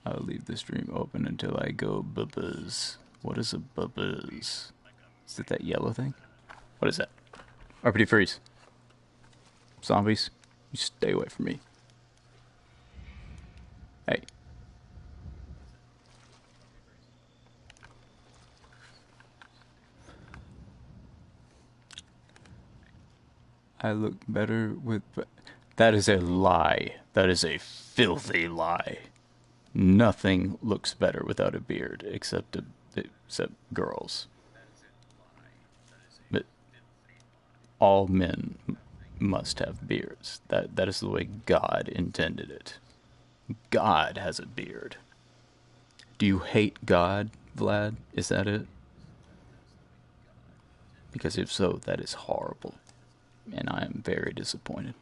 I'll leave the stream open until I go bubbas. What is a bubbas? Is it that yellow thing? What is that? RPD freeze. Zombies, you stay away from me. Hey. I look better with... That is a lie. That is a filthy lie. Nothing looks better without a beard, except girls. But all men must have beards. That is the way God intended it. God has a beard. Do you hate God, Vlad? Is that it? Because if so, that is horrible. And I am very disappointed.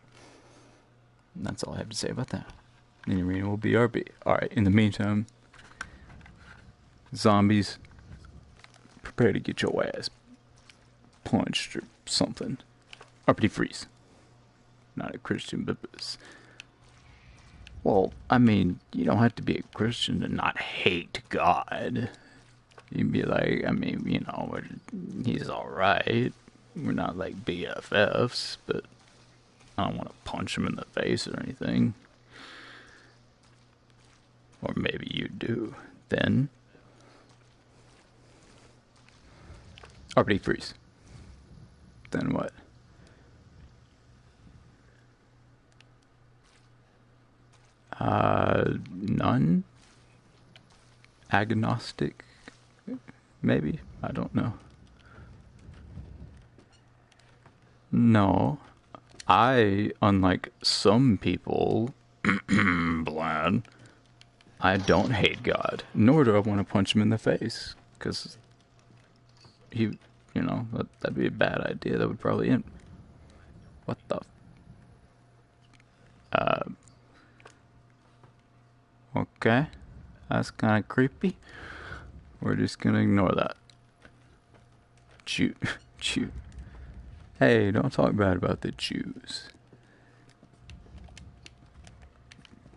And that's all I have to say about that. The arena will be RB. Alright, in the meantime, zombies, prepare to get your ass punched or something. RPD freeze. Not a Christian, but... Well, I mean, you don't have to be a Christian to not hate God. You'd be like, I mean, you know, he's alright. We're not like BFFs, but I don't want to punch him in the face or anything. Or maybe you do. Then RPD freeze. Then what? None? Agnostic? Maybe? I don't know. No. I, unlike some people, Blad, I don't hate God. Nor do I want to punch him in the face. Because he, you know, that'd be a bad idea. That would probably end. What the... Okay. That's kind of creepy. We're just gonna ignore that. Shoot. Shoot. Hey, don't talk bad about the Jews.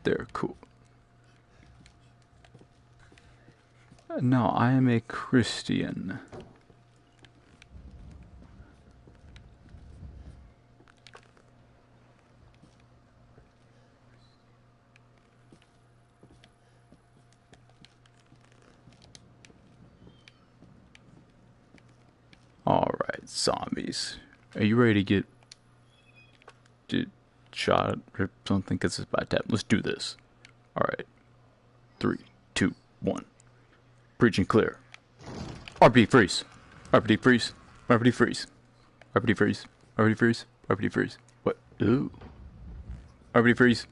They're cool. No, I am a Christian. Alright, zombies. Are you ready to get shot or something? Because it's by tap. Let's do this. Alright. 3, 2, 1. Preaching clear. RPD freeze. RPD freeze. RPD freeze. RPD freeze. RPD freeze. RPD freeze. What? Ooh. RPD freeze.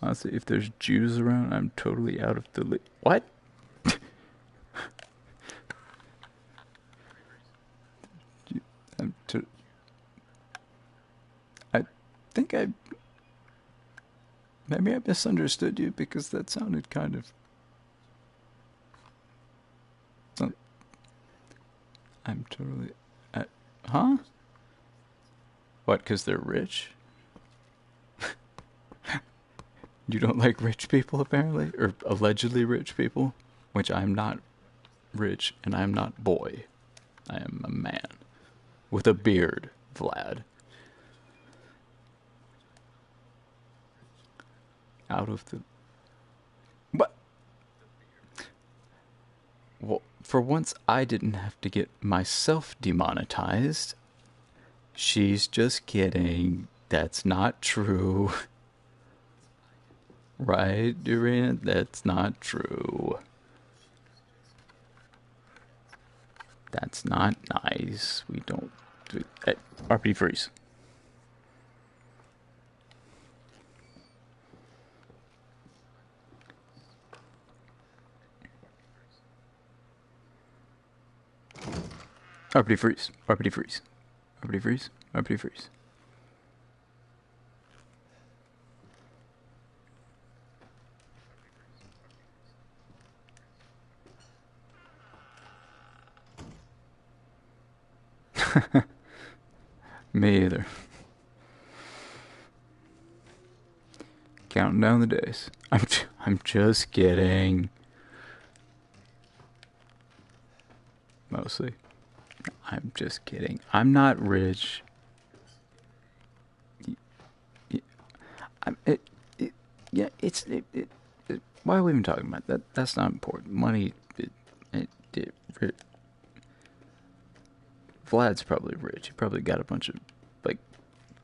Honestly, if there's Jews around, I'm totally out of the what? I think maybe I misunderstood you because that sounded kind of. I'm totally. Huh? What? Because they're rich? You don't like rich people, apparently? Or allegedly rich people? Which I'm not rich, and I'm not boy. I am a man. With a beard, Vlad. Out of the... What? Well, for once I didn't have to get myself demonetized. She's just kidding. That's not true. Right, Durant? That's not true. That's not nice. We don't do... RP freeze. RPD freeze. RPD freeze. RPD freeze. RPD freeze. Me either. Counting down the days. I'm just kidding. Mostly. I'm just kidding. I'm not rich. Why are we even talking about that? That's not important. Money. Vlad's probably rich. He probably got a bunch of like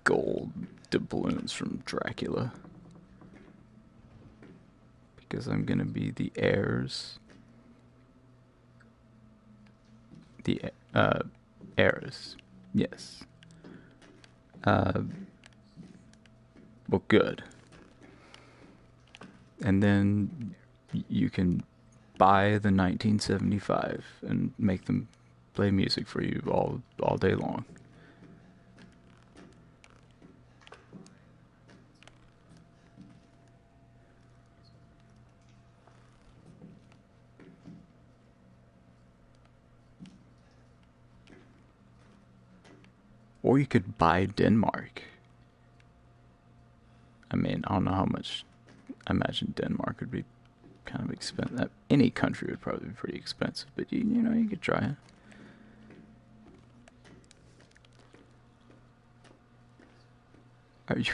gold doubloons from Dracula. Because I'm gonna be the heirs. The heiress. Yes. Well, good. And then you can buy the 1975 and make them play music for you all day long. Or you could buy Denmark. I mean, I don't know how much. I imagine Denmark would be kind of expensive. Any country would probably be pretty expensive, but you know, you could try it. Are you...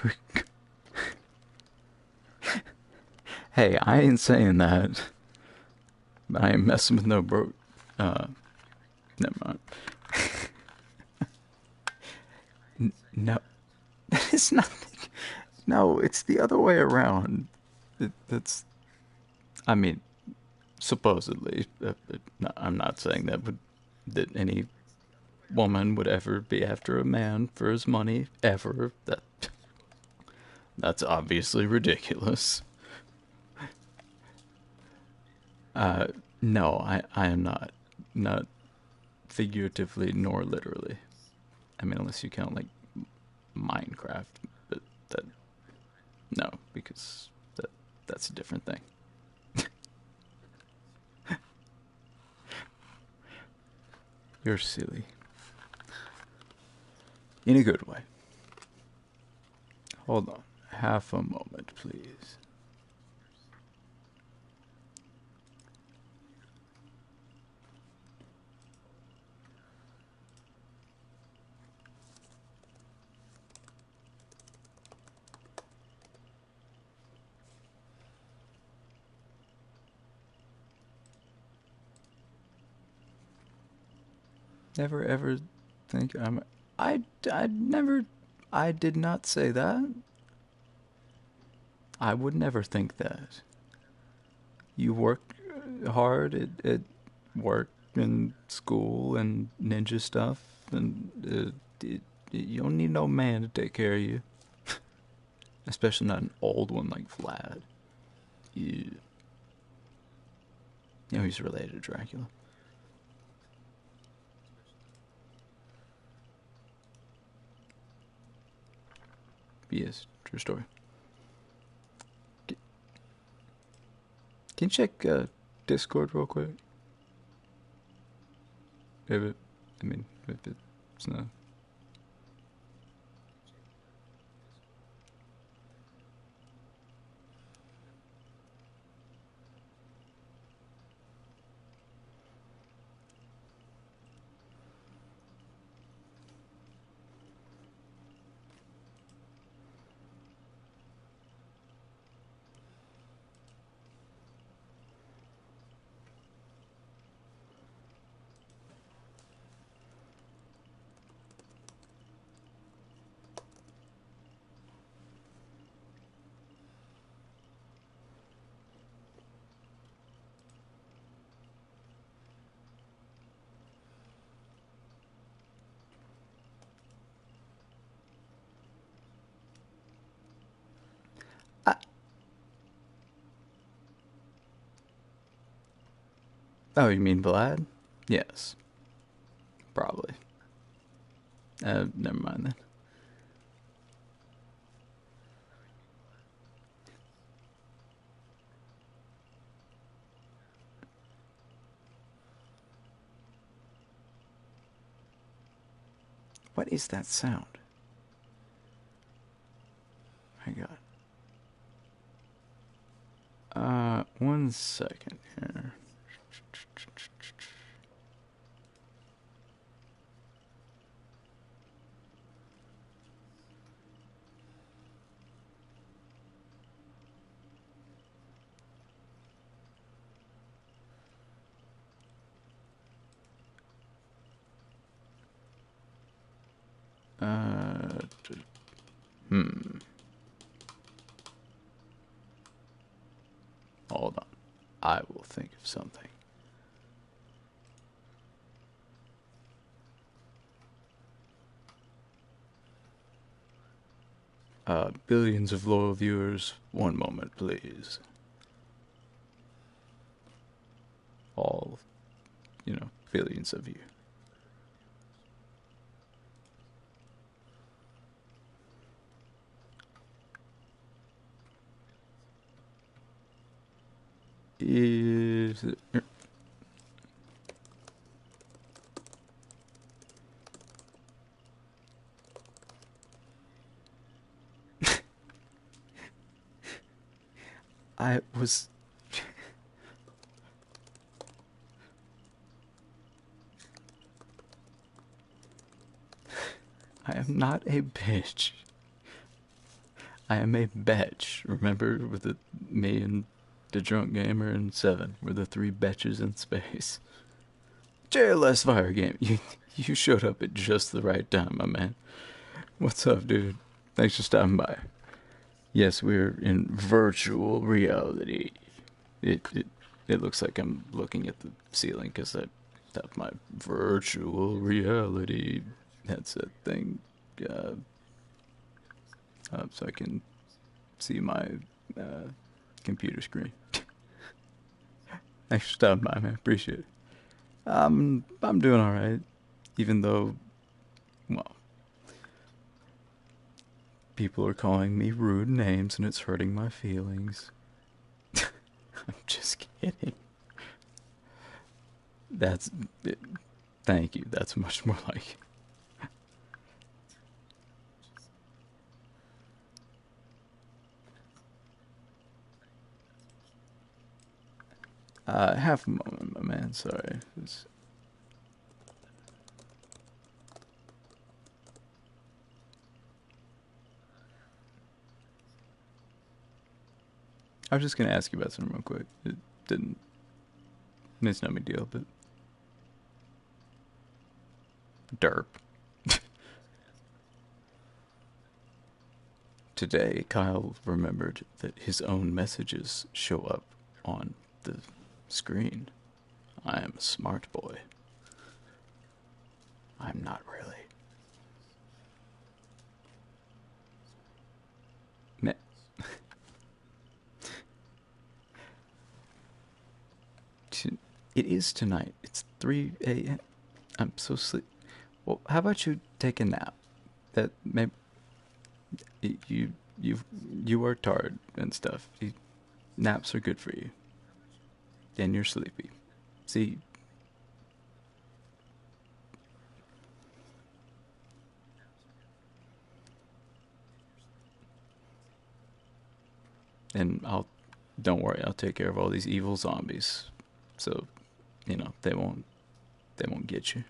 Hey, I ain't saying that. But I ain't messing with no broke... Never mind. No. It's nothing. No, it's the other way around. That's... I mean, supposedly. I'm not saying that any woman would ever be after a man for his money, ever. That's obviously ridiculous. No, I am not. Not figuratively nor literally. I mean, unless you count, like, Minecraft. But that... No, because that's a different thing. You're silly. In a good way. Hold on. Half a moment, please. Never ever think I did not say that. I would never think that. You work hard at work and school and ninja stuff, then you don't need no man to take care of you. Especially not an old one like Vlad. You know he's related to Dracula. Yes, true story. Can you check Discord real quick? If it's not. Oh, you mean Vlad? Yes. Probably. Never mind then. What is that sound? My God. 1 second here. Hold on. I will think of something. Billions of loyal viewers, 1 moment, please. All, billions of you. Is it... I was... I am not a bitch. I am a betch. Remember with me and the drunk gamer and 7 were the 3 betches in space. JLS Fire Game, you showed up at just the right time, my man. What's up, dude? Thanks for stopping by. Yes, we're in virtual reality. It looks like I'm looking at the ceiling because I have my virtual reality headset thing, up so I can see my computer screen. Thanks for stopping by, man. Appreciate it. I'm doing all right, even though, well, people are calling me rude names and it's hurting my feelings. I'm just kidding. Thank you. That's much more like half a moment, my man. Sorry. I was just gonna ask you about something real quick. It didn't. It's no big deal, but derp. Today, Kyle remembered that his own messages show up on the screen. I am a smart boy. I'm not really. It is tonight. It's 3 a.m. I'm so sleep. Well, how about you take a nap? That maybe you are tired and stuff. Naps are good for you. And you're sleepy. See. And don't worry, I'll take care of all these evil zombies. So, they won't get you.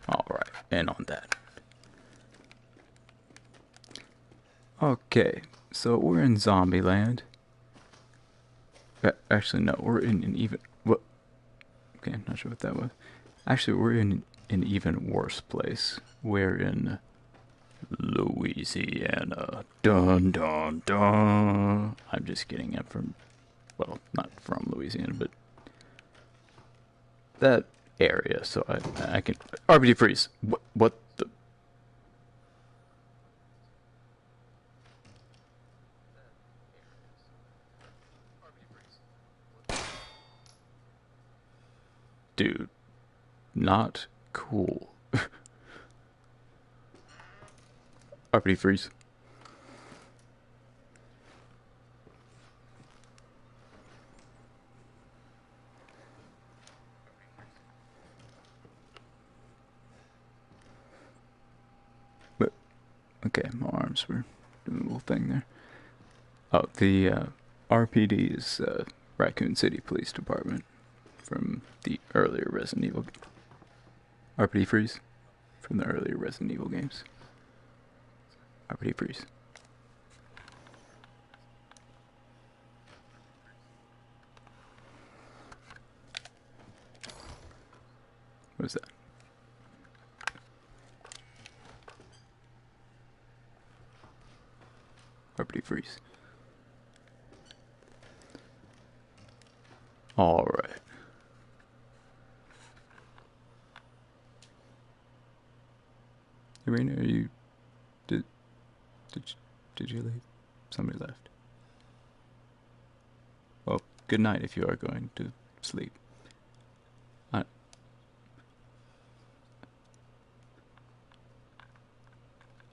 Alright, and on that. Okay, so we're in Zombieland. Actually, no, we're in an even... What? Okay, not sure what that was. Actually, we're in an even worse place. We're in Louisiana. Dun, dun, dun. I'm just kidding. I'm from... Well, not from Louisiana, but... that area, so I can... RBD freeze. What the... Dude, not cool. RPD freeze. But okay, my arms were doing a little thing there. Oh, the RPD is Raccoon City Police Department. From the earlier Resident Evil. RPD freeze. From the earlier Resident Evil games. RPD freeze. What is that? RPD freeze. Alright. Irina, are you... Did you leave? Somebody left. Well, good night if you are going to sleep.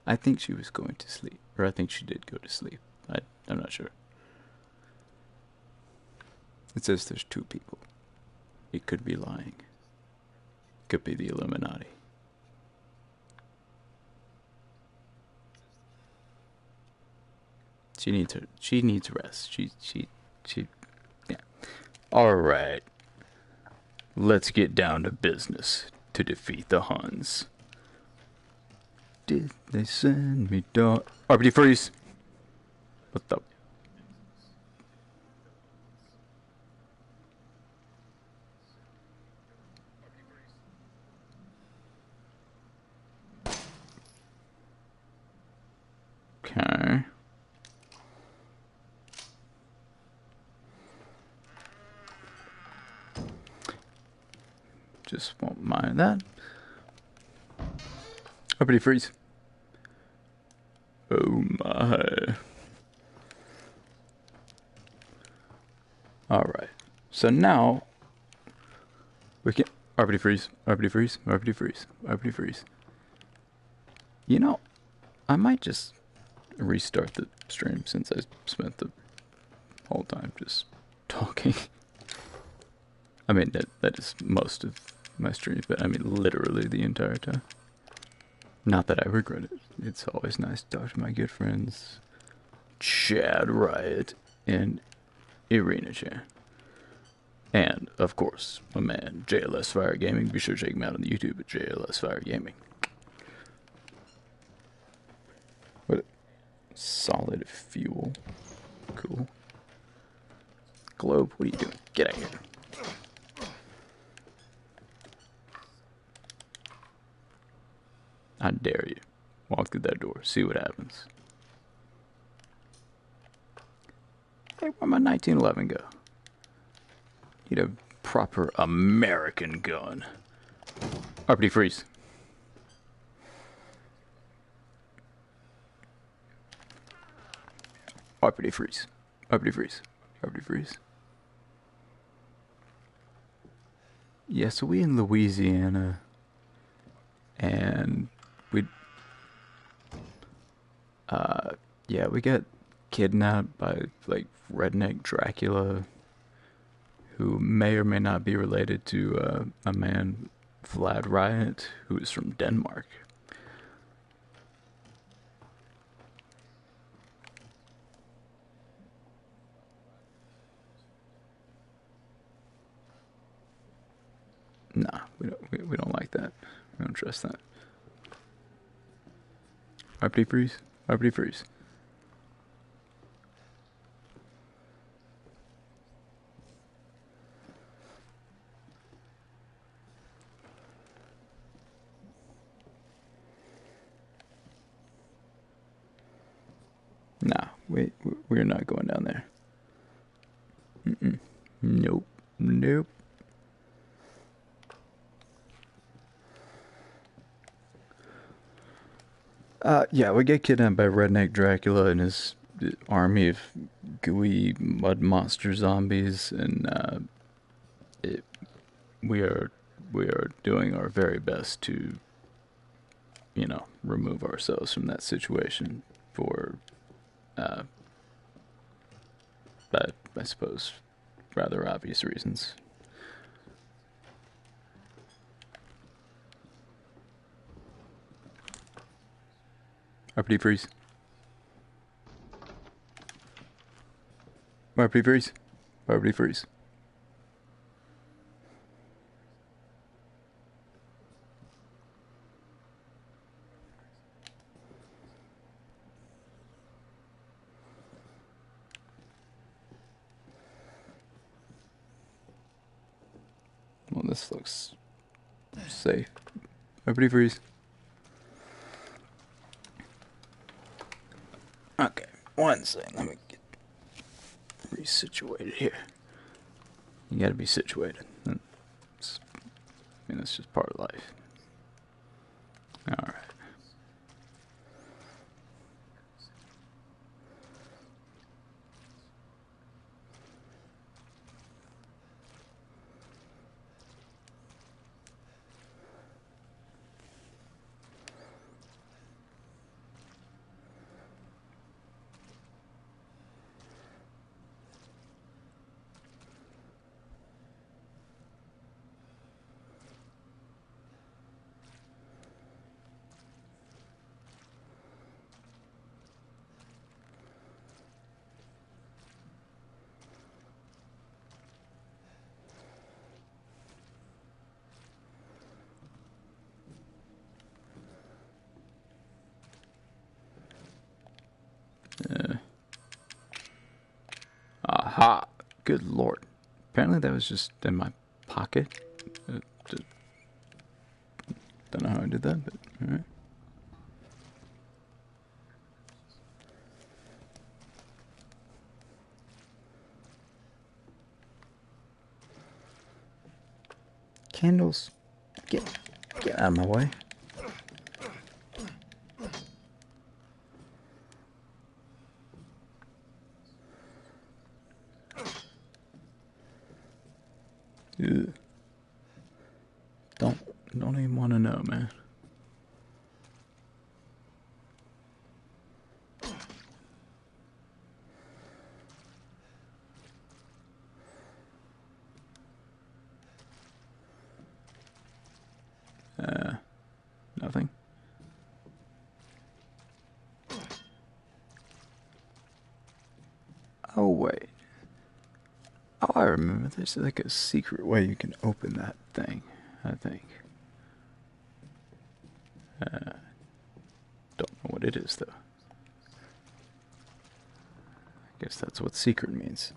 I think she was going to sleep. Or I think she did go to sleep. I'm not sure. It says there's 2 people. It could be lying. Could be the Illuminati. She needs rest. She yeah. Alright. Let's get down to business to defeat the Huns. Did they send me down? RPD freeze! What the? Okay. Just won't mind that. RPD freeze. Oh my. Alright. So now we can RPD freeze, RPD freeze, RPD freeze, RPD freeze. You know, I might just restart the stream since I spent the whole time just talking. I mean, that is most of my streams, but I mean literally the entire time. Not that I regret it. It's always nice to talk to my good friends Chad Riot and Irina Chan. And, of course, my man JLS Fire Gaming. Be sure to check him out on the YouTube at JLS Fire Gaming. What? Solid fuel. Cool. Globe, what are you doing? Get out of here. I dare you. Walk through that door. See what happens. Hey, where'd my 1911 go? Need a proper American gun. RPD freeze. RPD freeze. RPD freeze. RPD freeze. Yeah, so we in Louisiana, and yeah, we got kidnapped by, like, redneck Dracula, who may or may not be related to a man, Vlad Riot, who is from Denmark. Nah, we don't like that. We don't trust that. RPD freeze. RPD freeze. Nah, we're not going down there. Nope. Nope. Yeah, we get kidnapped by redneck Dracula and his army of gooey mud monster zombies, and we are doing our very best to, remove ourselves from that situation for, I suppose, rather obvious reasons. RPD freeze. RPD freeze. RPD freeze. Well, this looks safe. RPD freeze. Okay, one second. Let me get resituated here. You gotta be situated. That's just part of life. Alright. Aha! Good lord. Apparently that was just in my pocket. Don't know how I did that, but alright. Candles. Get out of my way. Ugh. Don't even want to know, man. Nothing. Oh wait. Oh, I remember. There's like a secret way you can open that thing, I think. Don't know what it is, though. I guess that's what secret means.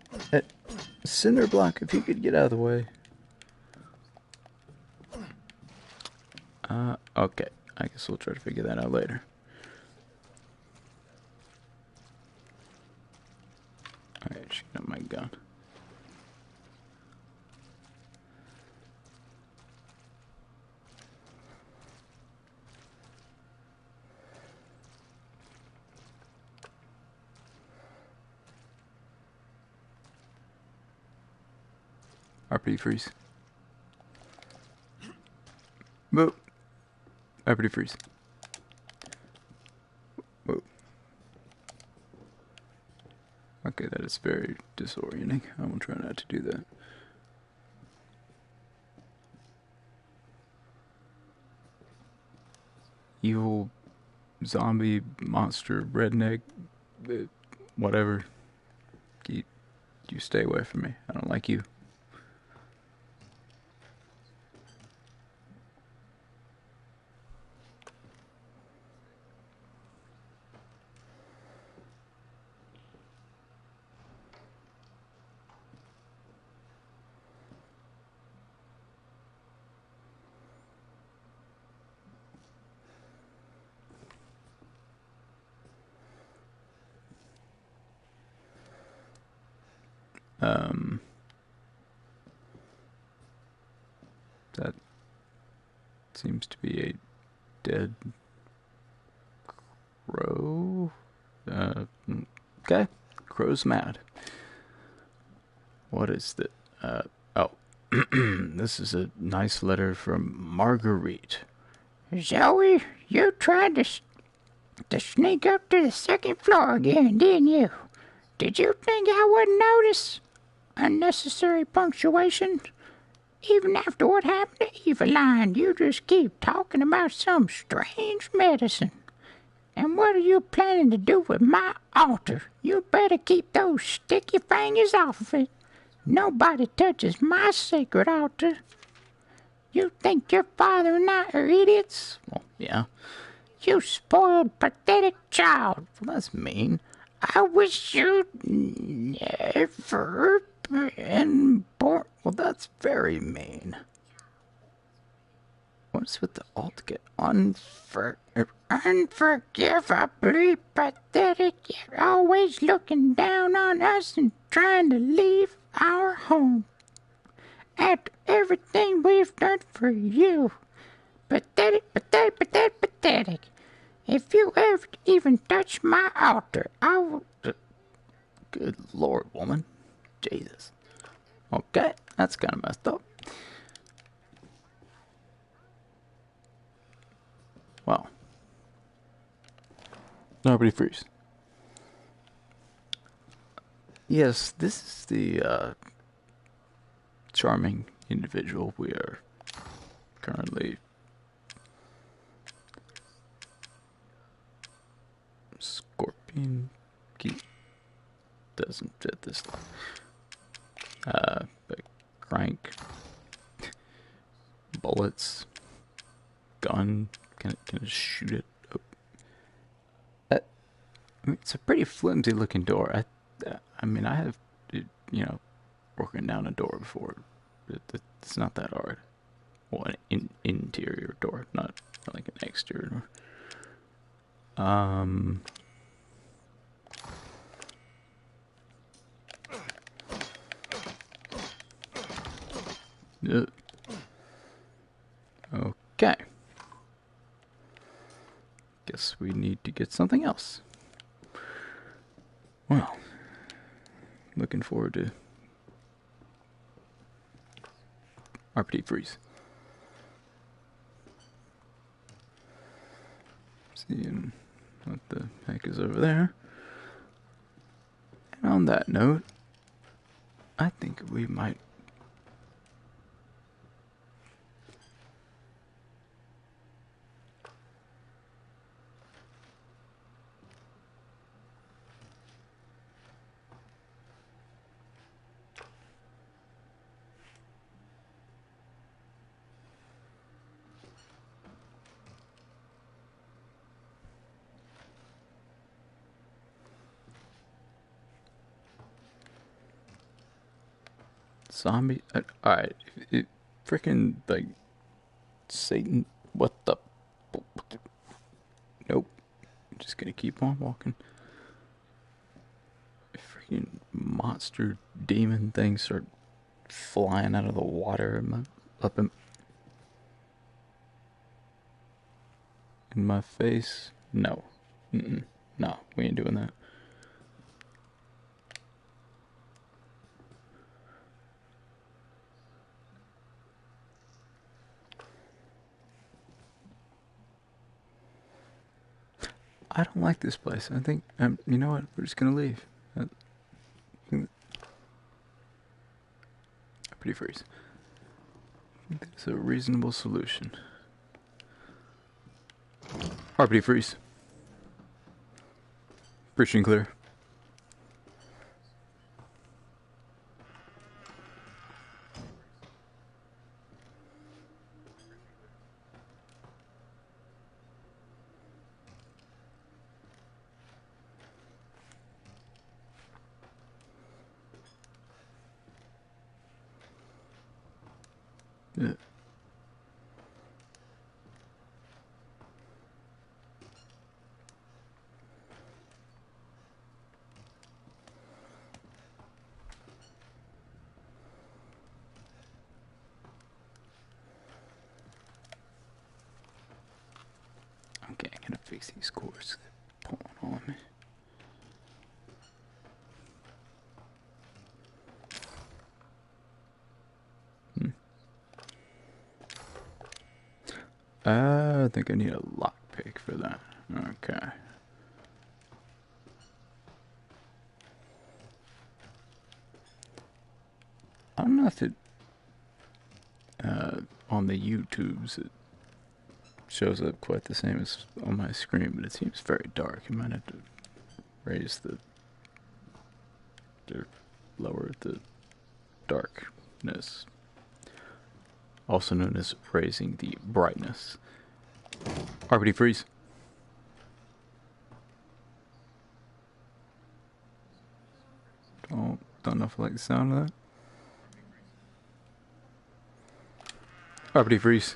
Cinder block, if you could get out of the way. Okay. I guess we'll try to figure that out later. Alright, shoot up my gun. RPD freeze. Whoa. RPD freeze. Whoa. Okay, that is very disorienting. I will try not to do that. Evil zombie monster redneck whatever. You stay away from me. I don't like you. That seems to be a dead crow. Okay, crow's mad. What is that? Oh, this is a nice letter from Marguerite. Zoe, you tried to sneak up to the second floor again, didn't you? Did you think I wouldn't notice? Unnecessary punctuation. Even after what happened to Eveline, you just keep talking about some strange medicine. And what are you planning to do with my altar? You better keep those sticky fingers off of it. Nobody touches my sacred altar. You think your father and I are idiots? Well, yeah. You spoiled, pathetic child. Well, that's mean. I wish you'd never been born. Well, that's very mean. What's with the alt get Unforgivably pathetic, yet always looking down on us and trying to leave our home. After everything we've done for you. Pathetic, pathetic, pathetic, pathetic. If you ever even touch my altar, I will... Good Lord, woman. Jesus. Okay, that's kind of messed up. Well. Nobody freeze. Yes, this is the charming individual we are currently Scorpion key doesn't fit this line. But crank, bullets, gun, can I shoot it? Oh. I mean, it's a pretty flimsy looking door. I mean, I have, broken down a door before. It's not that hard. Well, an interior door, not like an exterior door. Okay. Guess we need to get something else. Well, looking forward to RPD freeze. Seeing what the heck is over there. And on that note, I think we might zombie. Alright, freaking like Satan. What the? Nope. I'm just gonna keep on walking. Freaking monster demon things start flying out of the water up in my face. No. No, we ain't doing that. I don't like this place. I think, you know what? We're just gonna leave. Pretty freeze. I think that's a reasonable solution. RPD freeze. Breaching clear. Yeah. Okay, I'm gonna fix these cords. They're pulling on me. I think I need a lockpick for that. Okay. I don't know if it, on the YouTubes, it shows up quite the same as on my screen, but it seems very dark. You might have to raise or lower the darkness. Also known as raising the brightness. RPD freeze. Don't know if I like the sound of that. RPD freeze.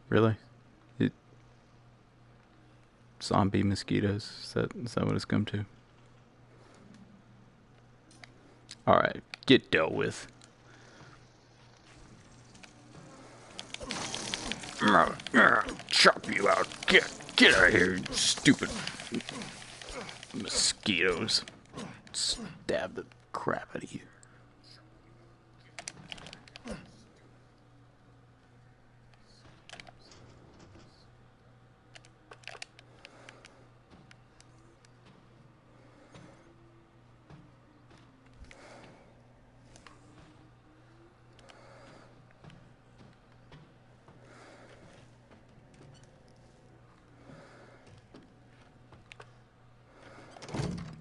Really? Zombie mosquitoes? Is that what it's come to? Alright, get dealt with. Chop you out. Get out of here, you stupid mosquitoes. Stab the crap out of you.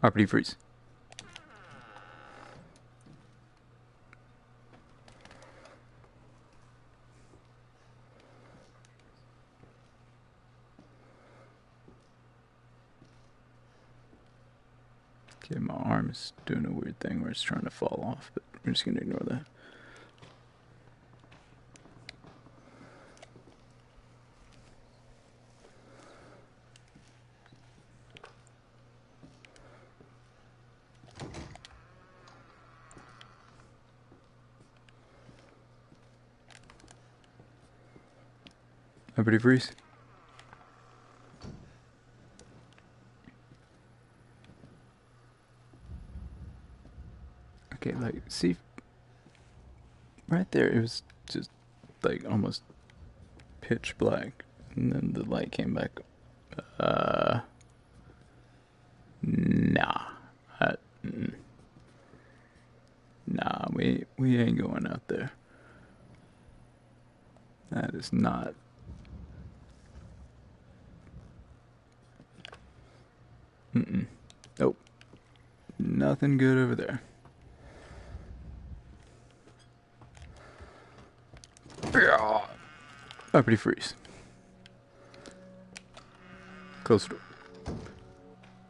RPD freeze. Okay, my arm is doing a weird thing where it's trying to fall off, but we're just gonna ignore that. RPD freeze. Okay, like, see, right there, it was just, like, almost pitch black, and then the light came back. Nah. Nah, we ain't going out there. That is not. Nope. Nothing good over there. RPD freeze. Close the door.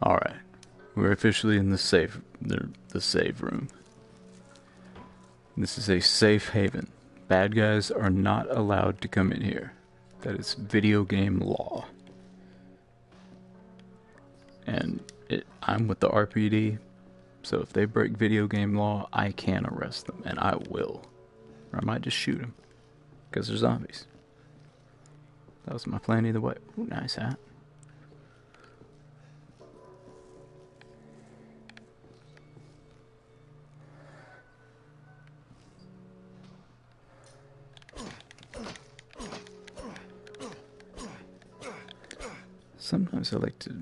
Alright. We're officially in the save room. This is a safe haven. Bad guys are not allowed to come in here. That is video game law. And I'm with the RPD, so if they break video game law, I can arrest them, and I will. Or I might just shoot them, because they're zombies. That was my plan either way. Ooh, nice hat. sometimes I like to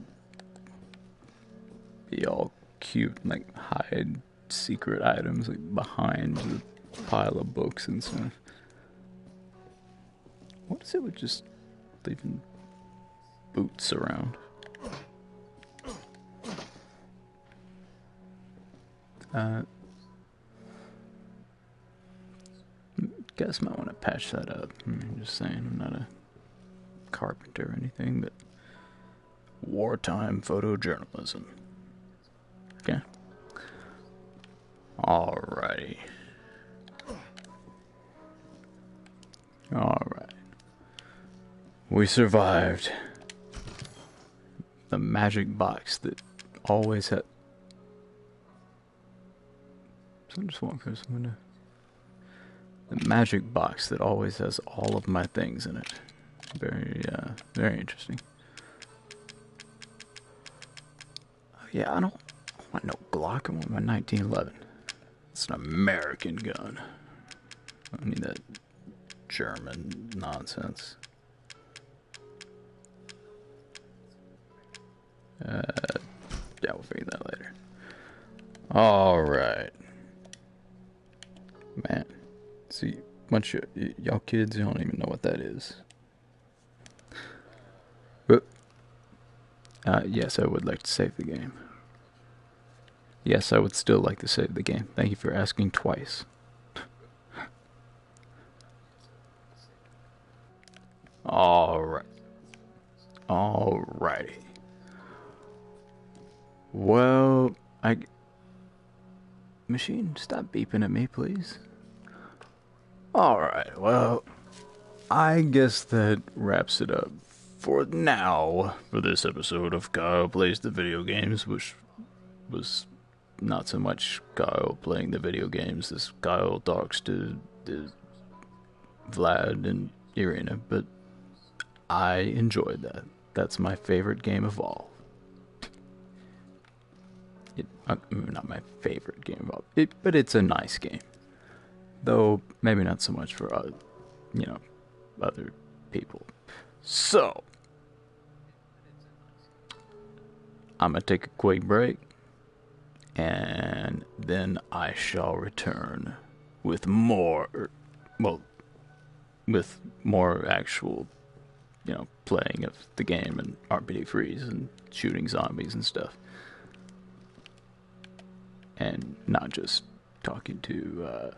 be all cute and like hide secret items like behind the pile of books and stuff. What is it with just leaving boots around? Guess might want to patch that up. I'm just saying, I'm not a carpenter or anything, but wartime photojournalism. Okay. Alrighty. Alright. We survived the magic box that always had. Someone just walked through some window. The magic box that always has all of my things in it. Very interesting. Oh, yeah, I don't want no Glock. I want my 1911. It's an American gun. I don't need that German nonsense. Yeah, we'll figure that later. Alright. Man. See, bunch of y'all kids, you don't even know what that is. But, yes, I would like to save the game. Yes, I would still like to save the game. Thank you for asking twice. Alright. Alrighty. Well, Machine, stop beeping at me, please. Alright, well, I guess that wraps it up for now for this episode of Kyle Plays the Video Games, which was not so much Kyle playing the video games. This Kyle talks to Vlad and Irina, but I enjoyed that. That's my favorite game of all. Not my favorite game of all, but it's a nice game. Though, maybe not so much for, other people. So, I'm going to take a quick break, and then I shall return with more actual, playing of the game and RPG freeze and shooting zombies and stuff. And not just talking to,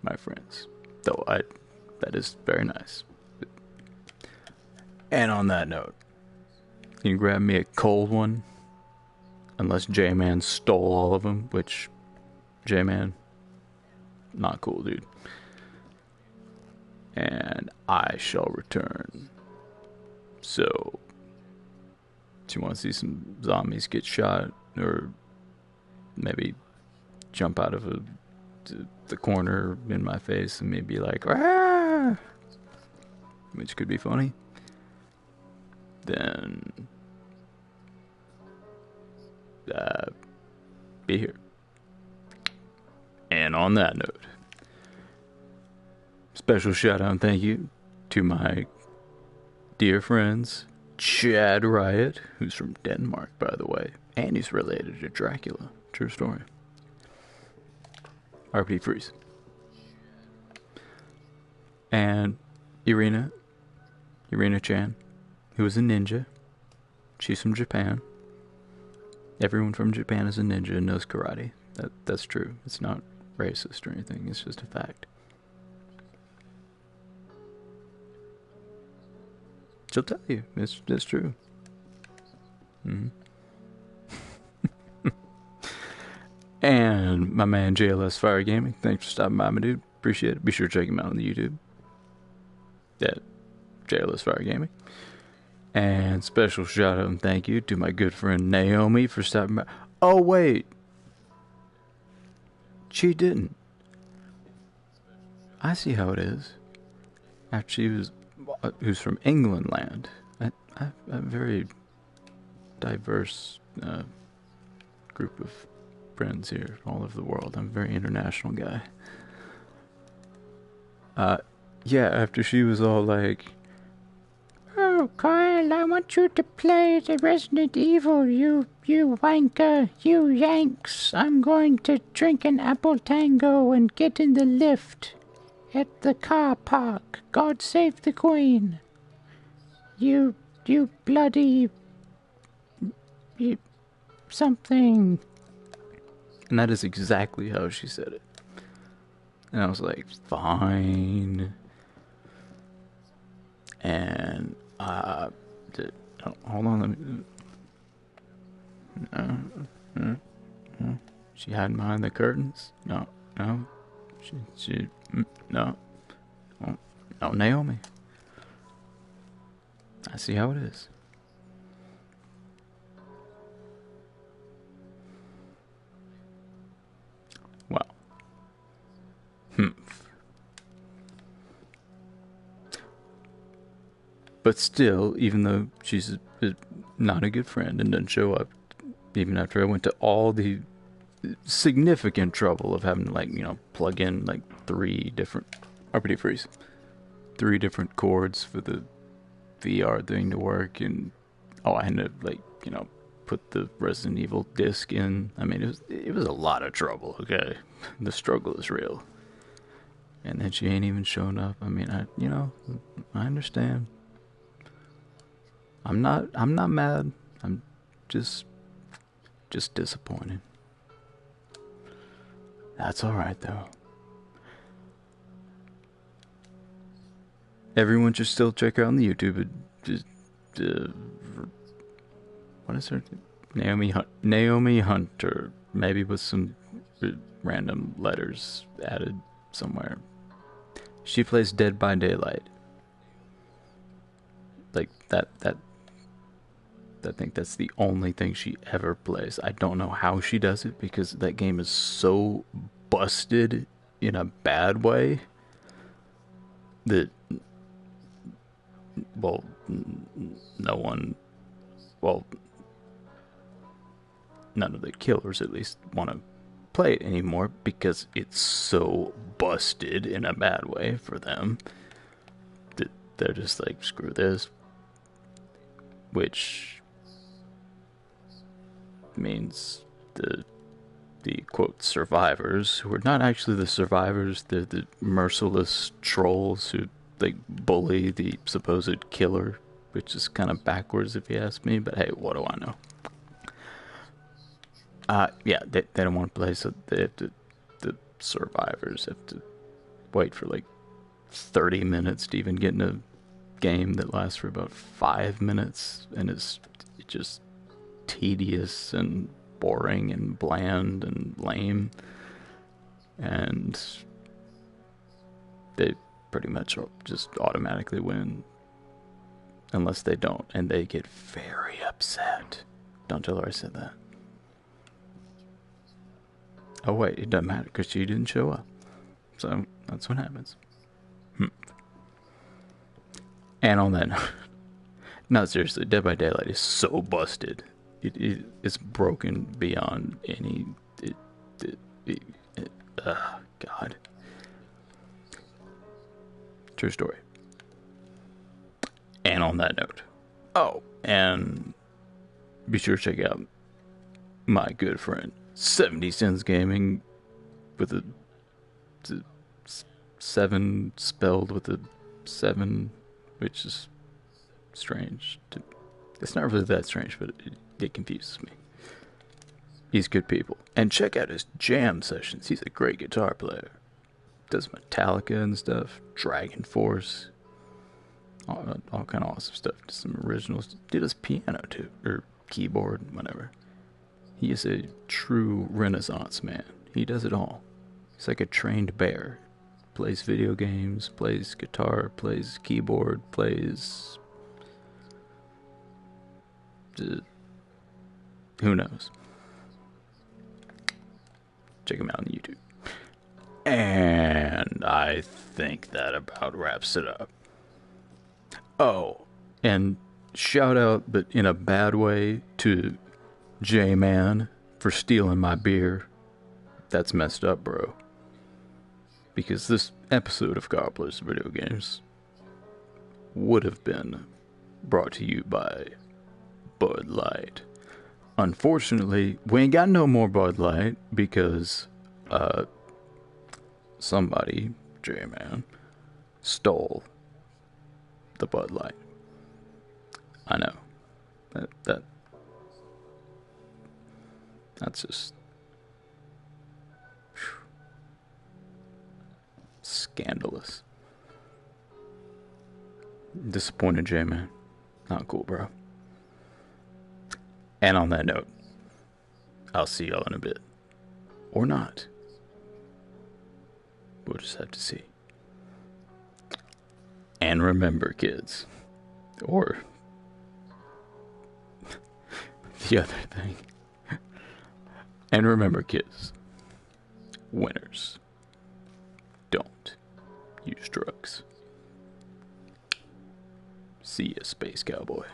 my friends, though that is very nice. And on that note, can you grab me a cold one? Unless J-Man stole all of them, which J-Man, not cool, dude. And I shall return. So, do you want to see some zombies get shot, or maybe jump out of the corner in my face and maybe like, ah! Which could be funny, then be here. And on that note, special shout out and thank you to my dear friends Chad Riot, who's from Denmark, by the way, and he's related to Dracula. True story. RP Freeze. And Irina Chan, who is a ninja. She's from Japan. Everyone from Japan is a ninja and knows karate. That's true. It's not racist or anything. It's just a fact. She'll tell you. It's true. Mm-hmm. And my man JLS Fire Gaming, thanks for stopping by, my dude. Appreciate it. Be sure to check him out on the YouTube. At JLS Fire Gaming. And special shout out and thank you to my good friend Naomi for stopping by. Oh, wait. She didn't. I see how it is. After she was, who's from England land. I have a very diverse group of friends here all over the world. I'm a very international guy. Yeah, after she was all like, oh, Kyle, I want you to play the Resident Evil, you wanker, you yanks. I'm going to drink an apple tango and get in the lift at the car park. God save the Queen. You bloody... You... something. And that is exactly how she said it. And I was like, fine. And hold on, let me. No. She hiding behind the curtains? No. She no. No, Naomi. I see how it is. Well. But still, even though she's not a good friend and doesn't show up, even after I went to all the significant trouble of having to, plug in, 3 different... RPD freeze. 3 different cords for the VR thing to work, and... I had to, put the Resident Evil disc in. I mean, it was a lot of trouble, okay? The struggle is real. And then she ain't even showing up. I mean, I understand. I'm not mad. I'm just disappointed. That's alright though. Everyone should still check her out on the YouTube. What is her name? Naomi Hunter. Maybe with some random letters added somewhere. She plays Dead by Daylight. That I think that's the only thing she ever plays. I don't know how she does it, because that game is so busted in a bad way that, none of the killers at least want to play it anymore, because it's so busted in a bad way for them that they're just like, screw this. Which means the quote survivors, who are not actually the survivors, they're the merciless trolls who bully the supposed killer, which is kind of backwards if you ask me, but hey, what do I know? They don't want to play, so they have to, the survivors have to wait for 30 minutes to even get in a game that lasts for about 5 minutes, and is just tedious and boring and bland and lame, and they pretty much just automatically win unless they don't, and they get very upset. Don't tell her I said that. Oh wait, it doesn't matter because she didn't show up, so that's what happens. And on that note, no, seriously, Dead by Daylight is so busted. It's broken beyond any... God. True story. And on that note... Oh, and be sure to check out my good friend, 70 Cents Gaming, with a 7 spelled with a 7... which is strange. It's not really that strange, but it confuses me. He's good people. And check out his jam sessions. He's a great guitar player. Does Metallica and stuff. Dragon Force. All kind of awesome stuff. Does some originals. Did his piano too. Or keyboard, whatever. He is a true Renaissance man. He does it all. He's like a trained bear. Plays video games, plays guitar, plays keyboard, plays... who knows? Check him out on YouTube. And I think that about wraps it up. Oh, and shout out, but in a bad way, to J-Man for stealing my beer. That's messed up, bro. Because this episode of Gobblers Video Games would have been brought to you by Bud Light. Unfortunately, we ain't got no more Bud Light because, somebody, J-Man, stole the Bud Light. I know. That's just scandalous. Disappointed, J-Man. Not cool, bro. And on that note, I'll see y'all in a bit. Or not. We'll just have to see. And remember, kids. Or the other thing. And remember, kids. Winners don't use drugs. See ya, Space Cowboy.